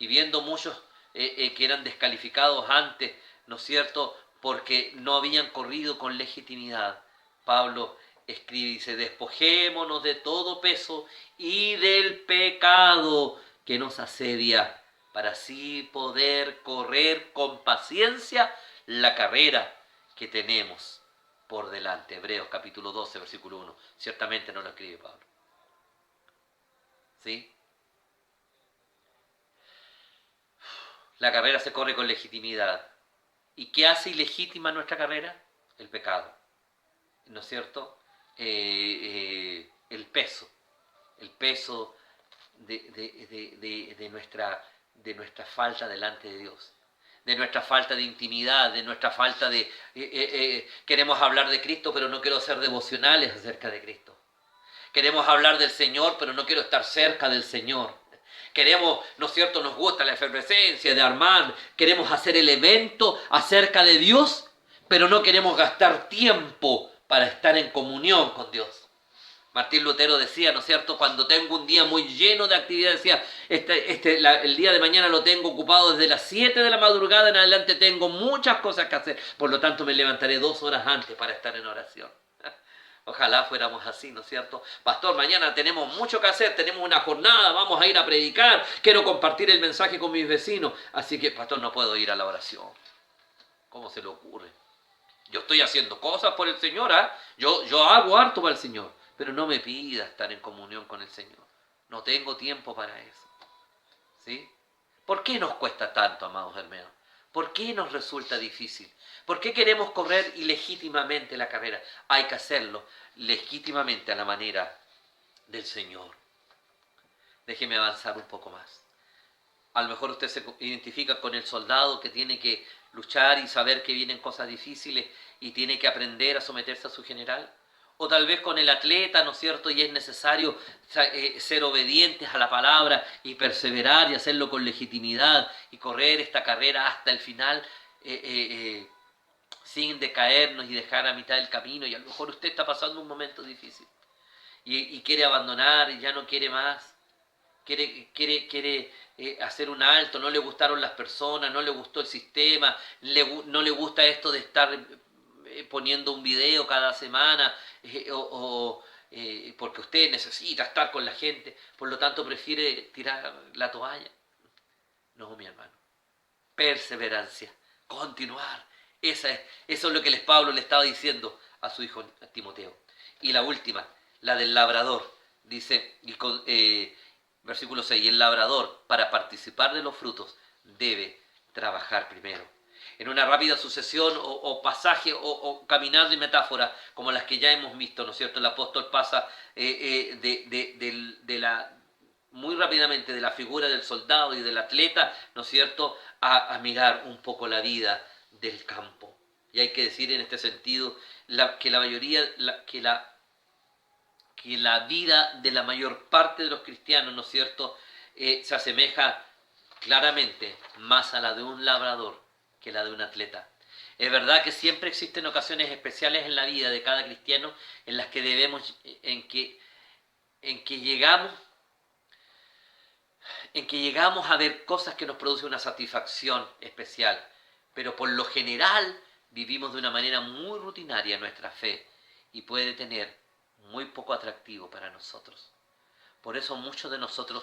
Y viendo muchos que eran descalificados antes, ¿no es cierto?, porque no habían corrido con legitimidad, Pablo escribe y dice, despojémonos de todo peso y del pecado que nos asedia, para así poder correr con paciencia la carrera que tenemos por delante. Hebreos capítulo 12, versículo 1. Ciertamente no lo escribe Pablo. ¿Sí? La carrera se corre con legitimidad. ¿Y qué hace ilegítima nuestra carrera? El pecado. ¿No es cierto? El peso de nuestra falta delante de Dios, de nuestra falta de intimidad, de nuestra falta de... queremos hablar de Cristo, pero no quiero ser devocionales acerca de Cristo. Queremos hablar del Señor, pero no quiero estar cerca del Señor. Queremos, ¿no es cierto?, nos gusta la efervescencia de armar, queremos hacer el evento acerca de Dios, pero no queremos gastar tiempo para estar en comunión con Dios. Martín Lutero decía, ¿no es cierto?, cuando tengo un día muy lleno de actividad, decía, el día de mañana lo tengo ocupado desde las 7 de la madrugada en adelante, tengo muchas cosas que hacer, por lo tanto me levantaré 2 horas antes para estar en oración. Ojalá fuéramos así, ¿no es cierto? Pastor, mañana tenemos mucho que hacer, tenemos una jornada, vamos a ir a predicar, quiero compartir el mensaje con mis vecinos, así que, pastor, no puedo ir a la oración. ¿Cómo se le ocurre? Yo estoy haciendo cosas por el Señor, ¿eh? Yo hago harto para el Señor, pero no me pida estar en comunión con el Señor. No tengo tiempo para eso. ¿Sí? ¿Por qué nos cuesta tanto, amados hermanos? ¿Por qué nos resulta difícil? ¿Por qué queremos correr ilegítimamente la carrera? Hay que hacerlo legítimamente a la manera del Señor. Déjeme avanzar un poco más. A lo mejor usted se identifica con el soldado que tiene que luchar y saber que vienen cosas difíciles y tiene que aprender a someterse a su general. O tal vez con el atleta, ¿no es cierto? Y es necesario ser obedientes a la palabra y perseverar y hacerlo con legitimidad y correr esta carrera hasta el final sin decaernos y dejar a mitad del camino. Y a lo mejor usted está pasando un momento difícil. y quiere abandonar y ya no quiere más. Quiere hacer un alto, no le gustaron las personas, no le gustó el sistema, no le gusta esto de estar poniendo un video cada semana, porque usted necesita estar con la gente, por lo tanto prefiere tirar la toalla. No, mi hermano. Perseverancia, continuar. Eso es lo que Pablo le estaba diciendo a su hijo Timoteo. Y la última, la del labrador. Dice, versículo 6, el labrador, para participar de los frutos, debe trabajar primero. En una rápida sucesión o pasaje o caminar de metáfora, como las que ya hemos visto, ¿no es cierto? El apóstol pasa muy rápidamente de la figura del soldado y del atleta, ¿no es cierto?, a mirar un poco la vida del campo. Y hay que decir en este sentido que la vida de la mayor parte de los cristianos, ¿no es cierto?, se asemeja claramente más a la de un labrador que la de un atleta. Es verdad que siempre existen ocasiones especiales en la vida de cada cristiano en las que en que llegamos a ver cosas que nos producen una satisfacción especial, pero por lo general vivimos de una manera muy rutinaria nuestra fe y puede tener muy poco atractivo para nosotros. Por eso muchos de nosotros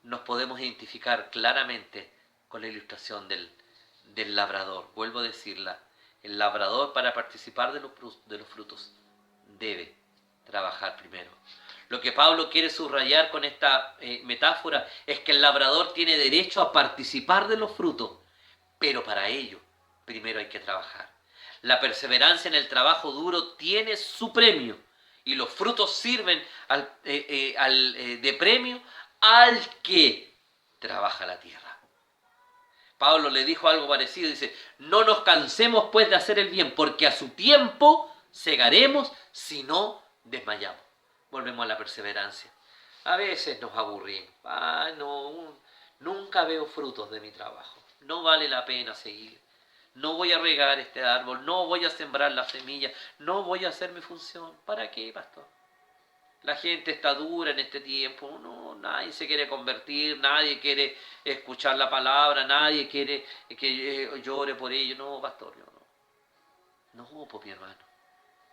nos podemos identificar claramente con la ilustración del labrador. Vuelvo a decirla, el labrador, para participar de los frutos debe trabajar primero. Lo que Pablo quiere subrayar con esta metáfora es que el labrador tiene derecho a participar de los frutos, pero para ello primero hay que trabajar. La perseverancia en el trabajo duro tiene su premio y los frutos sirven de premio al que trabaja la tierra. Pablo le dijo algo parecido, dice, no nos cansemos pues de hacer el bien, porque a su tiempo segaremos si no desmayamos. Volvemos a la perseverancia. A veces nos aburrimos. Nunca veo frutos de mi trabajo. No vale la pena seguir. No voy a regar este árbol, no voy a sembrar la semilla, no voy a hacer mi función. ¿Para qué, pastor? La gente está dura en este tiempo. No, nadie se quiere convertir, nadie quiere escuchar la palabra, nadie quiere que llore por ello. No, pastor, yo no. No, pues mi hermano.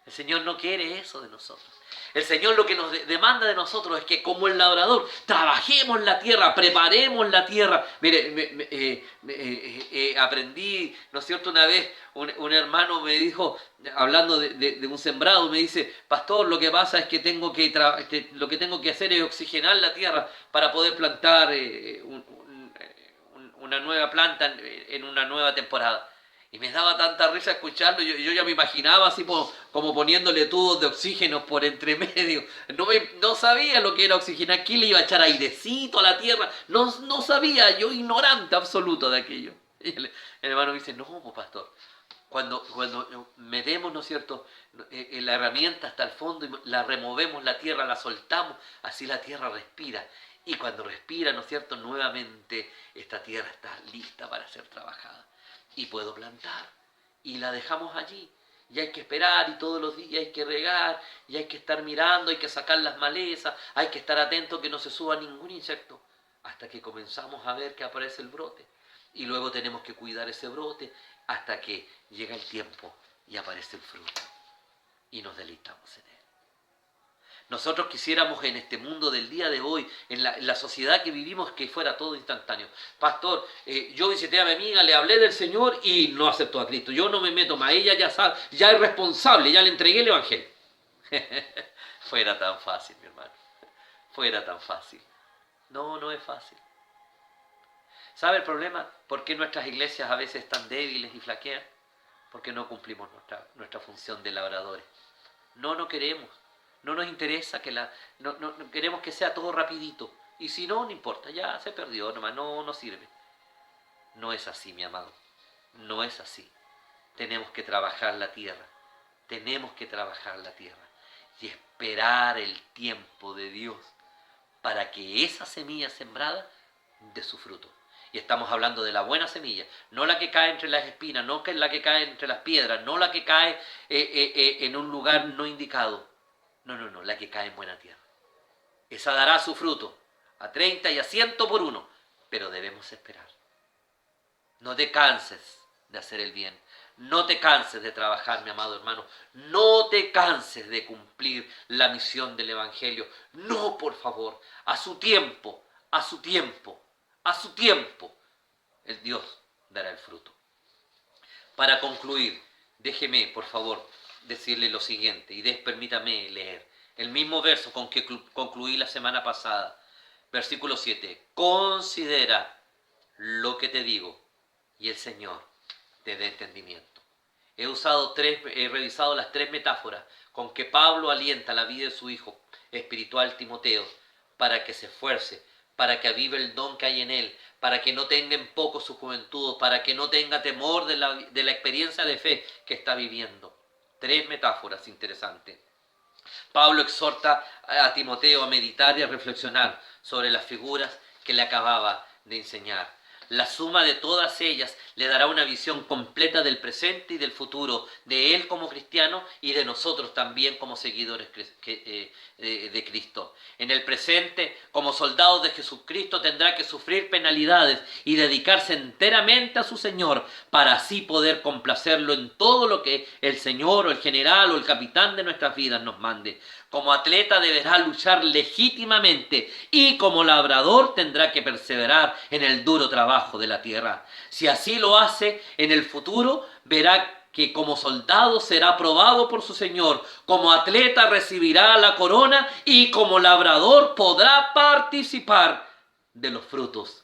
El Señor no quiere eso de nosotros. El Señor lo que nos demanda de nosotros es que como el labrador trabajemos la tierra, preparemos la tierra. Mire, aprendí, ¿no es cierto? Una vez un hermano me dijo, hablando de un sembrado, me dice, pastor, lo que pasa es que lo que tengo que hacer es oxigenar la tierra para poder plantar una nueva planta en una nueva temporada. Y me daba tanta risa escucharlo, yo ya me imaginaba así como poniéndole tubos de oxígeno por entre medio. No sabía lo que era oxigenar, ¿quién le iba a echar airecito a la tierra? No sabía, yo ignorante absoluto de aquello. Y el hermano me dice, no, pues pastor, cuando metemos, ¿no es cierto?, la herramienta hasta el fondo y la removemos, la tierra la soltamos, así la tierra respira. Y cuando respira, ¿no es cierto?, nuevamente esta tierra está lista para ser trabajada. Y puedo plantar, y la dejamos allí, y hay que esperar, y todos los días hay que regar, y hay que estar mirando, hay que sacar las malezas, hay que estar atento que no se suba ningún insecto, hasta que comenzamos a ver que aparece el brote, y luego tenemos que cuidar ese brote, hasta que llega el tiempo, y aparece el fruto, y nos deleitamos en él. Nosotros quisiéramos en este mundo del día de hoy, en la sociedad que vivimos, que fuera todo instantáneo. Pastor, yo visité a mi amiga, le hablé del Señor y no aceptó a Cristo. Yo no me meto más, ella ya sabe, ya es responsable, ya le entregué el Evangelio. Fuera tan fácil, mi hermano. Fuera tan fácil. No es fácil. ¿Sabe el problema? ¿Por qué nuestras iglesias a veces están débiles y flaquean? Porque no cumplimos nuestra función de labradores. No queremos. No nos interesa no queremos que sea todo rapidito. Y si no importa, ya se perdió nomás, no sirve. No es así, mi amado. No es así. Tenemos que trabajar la tierra. Tenemos que trabajar la tierra. Y esperar el tiempo de Dios para que esa semilla sembrada dé su fruto. Y estamos hablando de la buena semilla, no la que cae entre las espinas, no la que cae entre las piedras, no la que cae en un lugar no indicado. No, la que cae en buena tierra. Esa dará su fruto, a 30 y a 100 por uno, pero debemos esperar. No te canses de hacer el bien. No te canses de trabajar, mi amado hermano. No te canses de cumplir la misión del Evangelio. No, por favor. A su tiempo, a su tiempo, a su tiempo, el Dios dará el fruto. Para concluir, déjeme, por favor, decirle lo siguiente, y permítame leer el mismo verso con que concluí la semana pasada. Versículo 7. Considera lo que te digo, y el Señor te dé entendimiento. He revisado las 3 metáforas con que Pablo alienta la vida de su hijo espiritual Timoteo para que se esfuerce, para que avive el don que hay en él, para que no tenga en poco su juventud, para que no tenga temor de la experiencia de fe que está viviendo. 3 metáforas interesantes. Pablo exhorta a Timoteo a meditar y a reflexionar sobre las figuras que le acababa de enseñar. La suma de todas ellas le dará una visión completa del presente y del futuro, de él como cristiano y de nosotros también como seguidores de Cristo. En el presente, como soldados de Jesucristo, tendrá que sufrir penalidades y dedicarse enteramente a su Señor para así poder complacerlo en todo lo que el Señor o el general o el capitán de nuestras vidas nos mande. Como atleta deberá luchar legítimamente y como labrador tendrá que perseverar en el duro trabajo de la tierra. Si así lo hace, en el futuro verá que como soldado será aprobado por su Señor, como atleta recibirá la corona y como labrador podrá participar de los frutos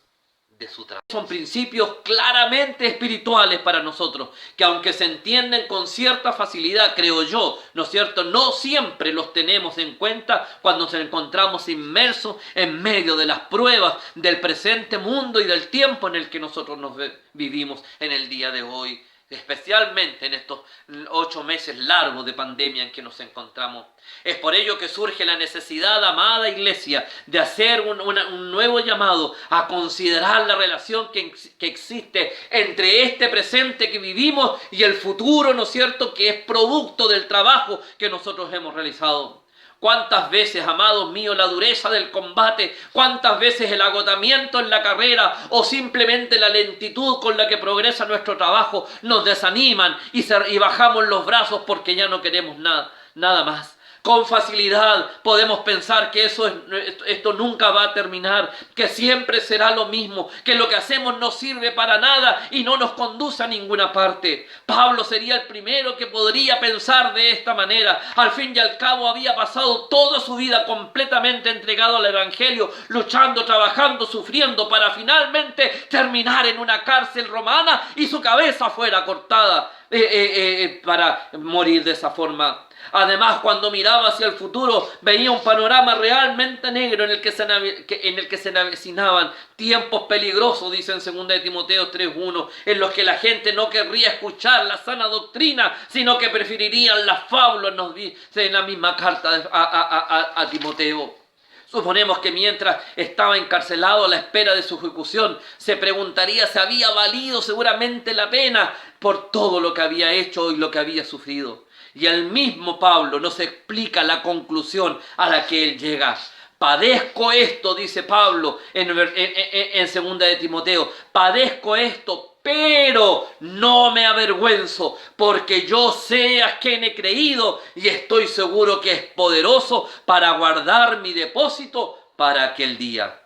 de su trabajo. Son principios claramente espirituales para nosotros, que aunque se entienden con cierta facilidad, creo yo, ¿no es cierto?, no siempre los tenemos en cuenta cuando nos encontramos inmersos en medio de las pruebas del presente mundo y del tiempo en el que nosotros nos vivimos en el día de hoy, especialmente en estos 8 meses largos de pandemia en que nos encontramos. Es por ello que surge la necesidad, amada iglesia, de hacer un nuevo llamado a considerar la relación que existe entre este presente que vivimos y el futuro, ¿no es cierto?, que es producto del trabajo que nosotros hemos realizado. ¿Cuántas veces, amados míos, la dureza del combate, cuántas veces el agotamiento en la carrera o simplemente la lentitud con la que progresa nuestro trabajo nos desaniman y bajamos los brazos porque ya no queremos nada más? Con facilidad podemos pensar que esto nunca va a terminar, que siempre será lo mismo, que lo que hacemos no sirve para nada y no nos conduce a ninguna parte. Pablo sería el primero que podría pensar de esta manera. Al fin y al cabo había pasado toda su vida completamente entregado al Evangelio, luchando, trabajando, sufriendo para finalmente terminar en una cárcel romana y su cabeza fuera cortada para morir de esa forma. Además, cuando miraba hacia el futuro, veía un panorama realmente negro en el que se avecinaban tiempos peligrosos, dice en 2 de Timoteo 3:1, en los que la gente no querría escuchar la sana doctrina, sino que preferirían las fábulas, nos dice en la misma carta a Timoteo. Suponemos que mientras estaba encarcelado a la espera de su ejecución, se preguntaría si había valido seguramente la pena por todo lo que había hecho y lo que había sufrido. Y el mismo Pablo nos explica la conclusión a la que él llega. Padezco esto, dice Pablo en 2 de Timoteo, padezco esto, pero no me avergüenzo, porque yo sé a quién he creído y estoy seguro que es poderoso para guardar mi depósito para aquel día.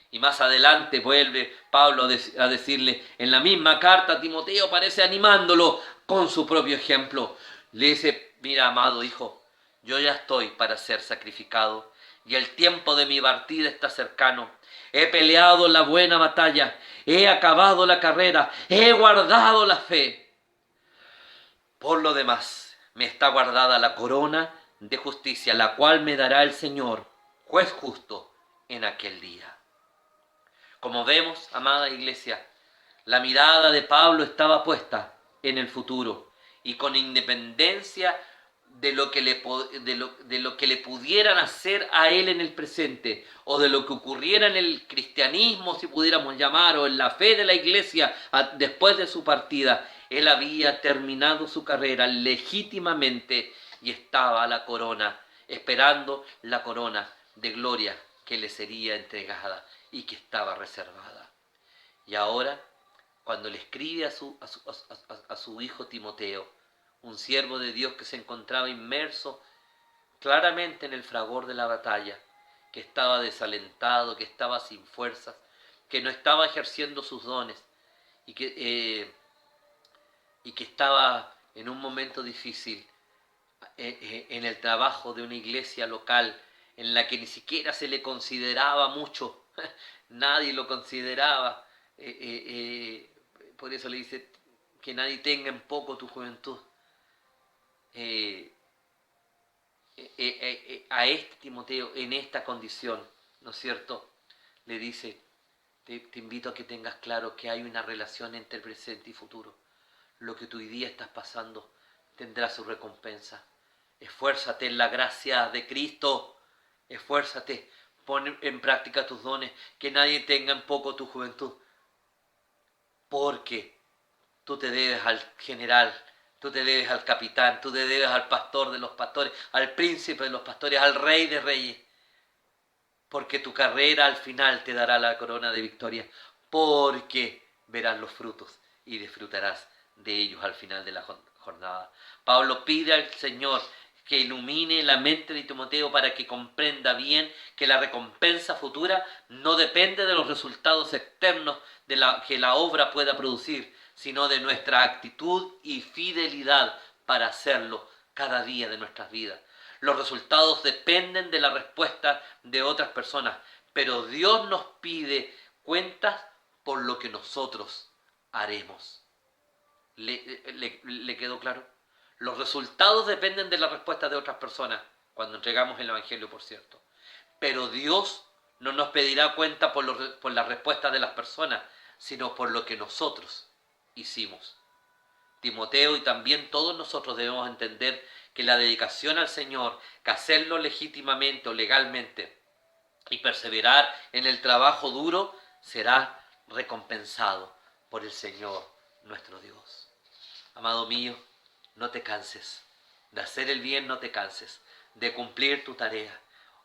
Y más adelante vuelve Pablo a decirle en la misma carta a Timoteo, parece animándolo con su propio ejemplo. Le dice, mira, amado hijo, yo ya estoy para ser sacrificado y el tiempo de mi partida está cercano. He peleado la buena batalla, he acabado la carrera, he guardado la fe. Por lo demás, me está guardada la corona de justicia, la cual me dará el Señor, juez justo, en aquel día. Como vemos, amada iglesia, la mirada de Pablo estaba puesta en el futuro. Y con independencia de lo que le pudieran hacer a él en el presente, o de lo que ocurriera en el cristianismo, si pudiéramos llamar, o en la fe de la iglesia después de su partida, él había terminado su carrera legítimamente y estaba la corona, esperando la corona de gloria que le sería entregada y que estaba reservada. Y ahora, cuando le escribe a su hijo Timoteo, un siervo de Dios que se encontraba inmerso claramente en el fragor de la batalla, que estaba desalentado, que estaba sin fuerzas, que no estaba ejerciendo sus dones y que estaba en un momento difícil en el trabajo de una iglesia local en la que ni siquiera se le consideraba mucho, nadie lo consideraba, por eso le dice que nadie tenga en poco tu juventud. A este Timoteo, en esta condición, ¿no es cierto?, le dice, te invito a que tengas claro que hay una relación entre presente y futuro. Lo que tú hoy día estás pasando tendrá su recompensa. Esfuérzate en la gracia de Cristo, esfuérzate, pon en práctica tus dones, que nadie tenga en poco tu juventud, porque tú te debes al general, tú te debes al capitán, tú te debes al pastor de los pastores, al príncipe de los pastores, al rey de reyes, porque tu carrera al final te dará la corona de victoria, porque verás los frutos y disfrutarás de ellos al final de la jornada. Pablo pide al Señor que ilumine la mente de Timoteo para que comprenda bien que la recompensa futura no depende de los resultados externos que la obra pueda producir, sino de nuestra actitud y fidelidad para hacerlo cada día de nuestras vidas. Los resultados dependen de la respuesta de otras personas, pero Dios nos pide cuentas por lo que nosotros haremos. ¿Le quedó claro? Los resultados dependen de la respuesta de otras personas, cuando entregamos el Evangelio, por cierto. Pero Dios no nos pedirá cuenta por la respuesta de las personas, sino por lo que nosotros hicimos. Timoteo y también todos nosotros debemos entender que la dedicación al Señor, que hacerlo legítimamente o legalmente y perseverar en el trabajo duro, será recompensado por el Señor nuestro Dios. Amado mío, no te canses de hacer el bien, no te canses de cumplir tu tarea.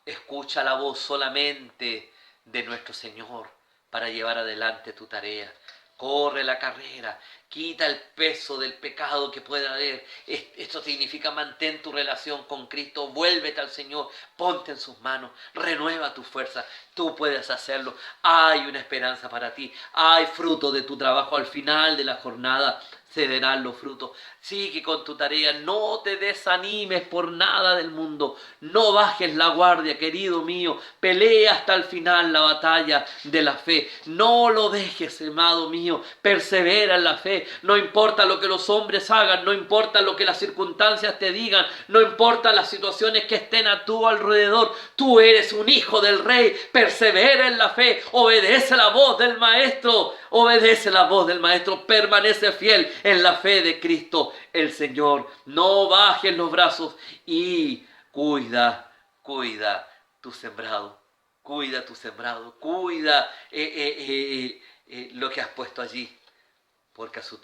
Escucha la voz solamente de nuestro Señor para llevar adelante tu tarea. Corre la carrera, quita el peso del pecado que pueda haber. Esto significa mantén tu relación con Cristo, vuélvete al Señor, ponte en sus manos, renueva tu fuerza. Tú puedes hacerlo. Hay una esperanza para ti, hay fruto de tu trabajo. Al final de la jornada se verán los frutos. Sigue con tu tarea, no te desanimes por nada del mundo, no bajes la guardia, querido mío, pelea hasta el final la batalla de la fe, no lo dejes, amado mío, persevera en la fe, no importa lo que los hombres hagan, no importa lo que las circunstancias te digan, no importa las situaciones que estén a tu alrededor, tú eres un hijo del Rey, persevera en la fe, obedece la voz del Maestro, permanece fiel en la fe de Cristo el Señor. No bajes los brazos y cuida tu sembrado. Cuida lo que has puesto allí, porque a su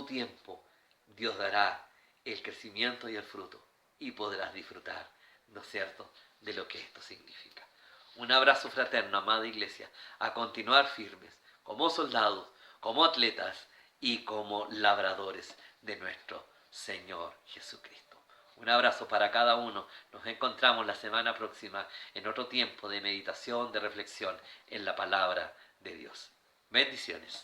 tiempo, Dios dará el crecimiento y el fruto y podrás disfrutar, ¿no es cierto?, de lo que esto significa. Un abrazo fraterno, amada iglesia, a continuar firmes, como soldados, como atletas y como labradores de nuestro Señor Jesucristo. Un abrazo para cada uno. Nos encontramos la semana próxima en otro tiempo de meditación, de reflexión en la palabra de Dios. Bendiciones.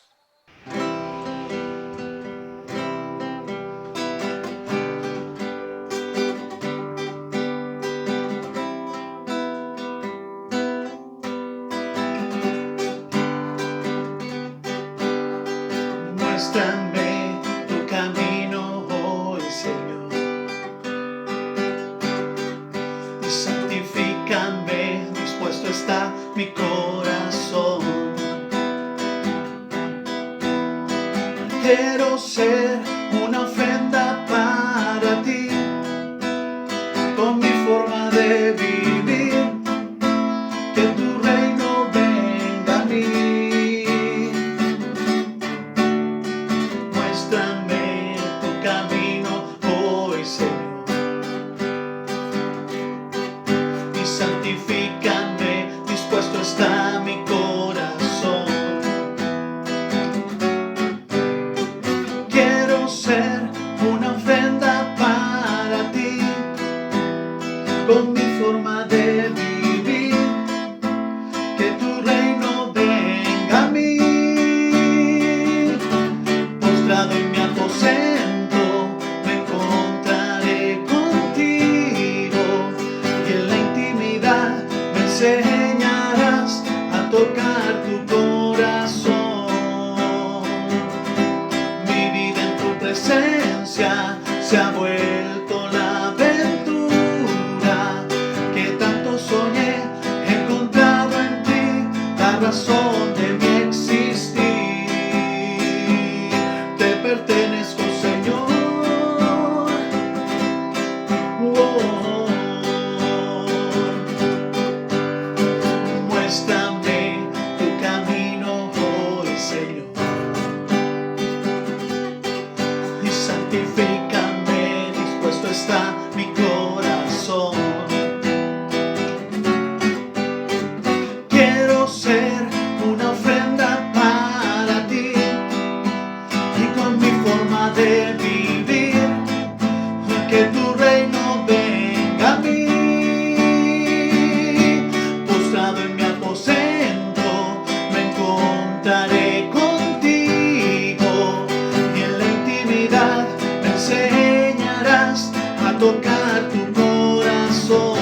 Muéstrame tu camino hoy, Señor, y santifícame, dispuesto está mi corazón. Quiero ser una ofrenda para ti, con mi forma de vivir, que tu reino venga a mí. Muéstrame tu camino hoy, Señor, y presencia se ha vuelto la aventura que tanto soñé. He encontrado en ti la razón de mi existir. Te pertenezco, Señor. Oh, muéstrame tu camino hoy, Señor, y santifícame. Dispuesto está mi corazón. Quiero ser una ofrenda para ti, y con mi forma de vivir, que tu reino venga a mí. Postrado en mi aposento me encontraré contigo, y en la intimidad me enseñarás a tocar tu corazón.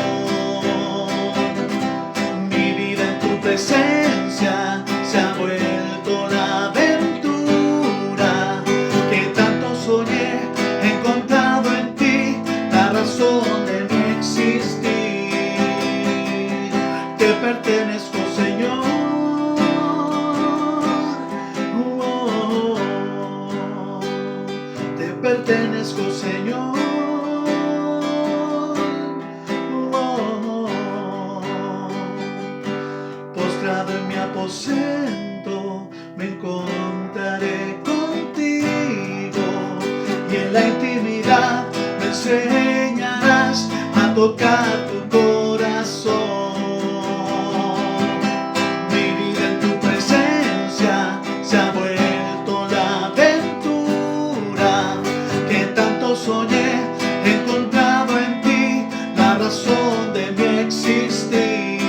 Mi vida en tu presencia se ha vuelto la aventura que tanto soñé. He encontrado en ti la razón de mi existir. Te pertenezco, Señor. Oh, te pertenezco, Señor. Oh, postrado en mi aposento me encontraré contigo, y en la intimidad me enseñarás a tocar tu corazón. Mi vida en tu presencia se ha vuelto la aventura que tanto soñé. He encontrado en ti la razón de mi existir.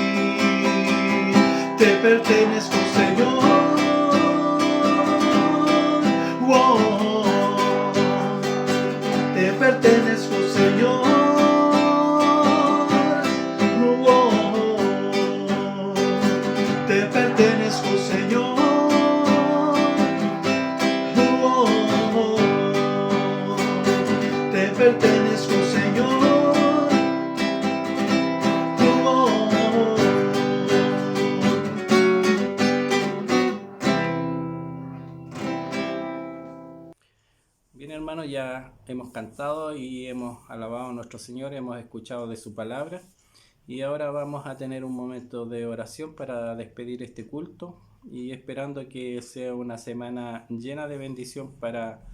Te pertenezco, Señor. Oh, te pertenezco, Señor. Oh, te pertenezco, Señor. Oh, te pertenezco, Señor. Bien, hermanos, ya hemos cantado y hemos alabado a nuestro Señor, hemos escuchado de su palabra, y ahora vamos a tener un momento de oración para despedir este culto, y esperando que sea una semana llena de bendición para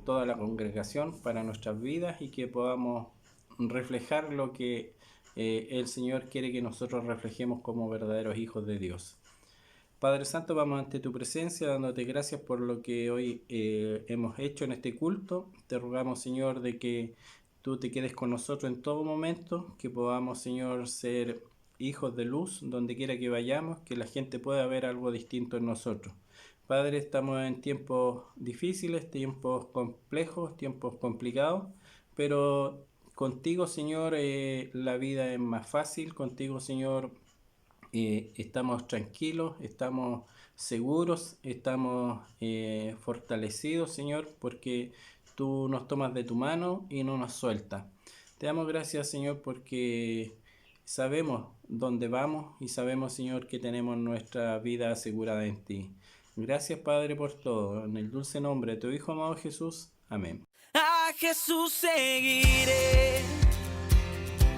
toda la congregación, para nuestras vidas, y que podamos reflejar lo que el Señor quiere que nosotros reflejemos como verdaderos hijos de Dios. Padre Santo, vamos ante tu presencia dándote gracias por lo que hoy hemos hecho en este culto. Te rogamos, Señor, de que tú te quedes con nosotros en todo momento, que podamos, Señor, ser hijos de luz donde quiera que vayamos, que la gente pueda ver algo distinto en nosotros. Padre, estamos en tiempos difíciles, tiempos complejos, tiempos complicados, pero contigo, Señor, la vida es más fácil. Contigo, Señor, estamos tranquilos, estamos seguros, estamos fortalecidos, Señor, porque tú nos tomas de tu mano y no nos sueltas. Te damos gracias, Señor, porque sabemos dónde vamos y sabemos, Señor, que tenemos nuestra vida asegurada en ti. Gracias, Padre, por todo. En el dulce nombre de tu Hijo amado Jesús. Amén. A Jesús seguiré,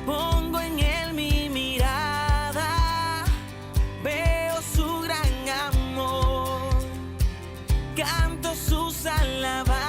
pongo en él mi mirada, veo su gran amor, canto sus alabanzas.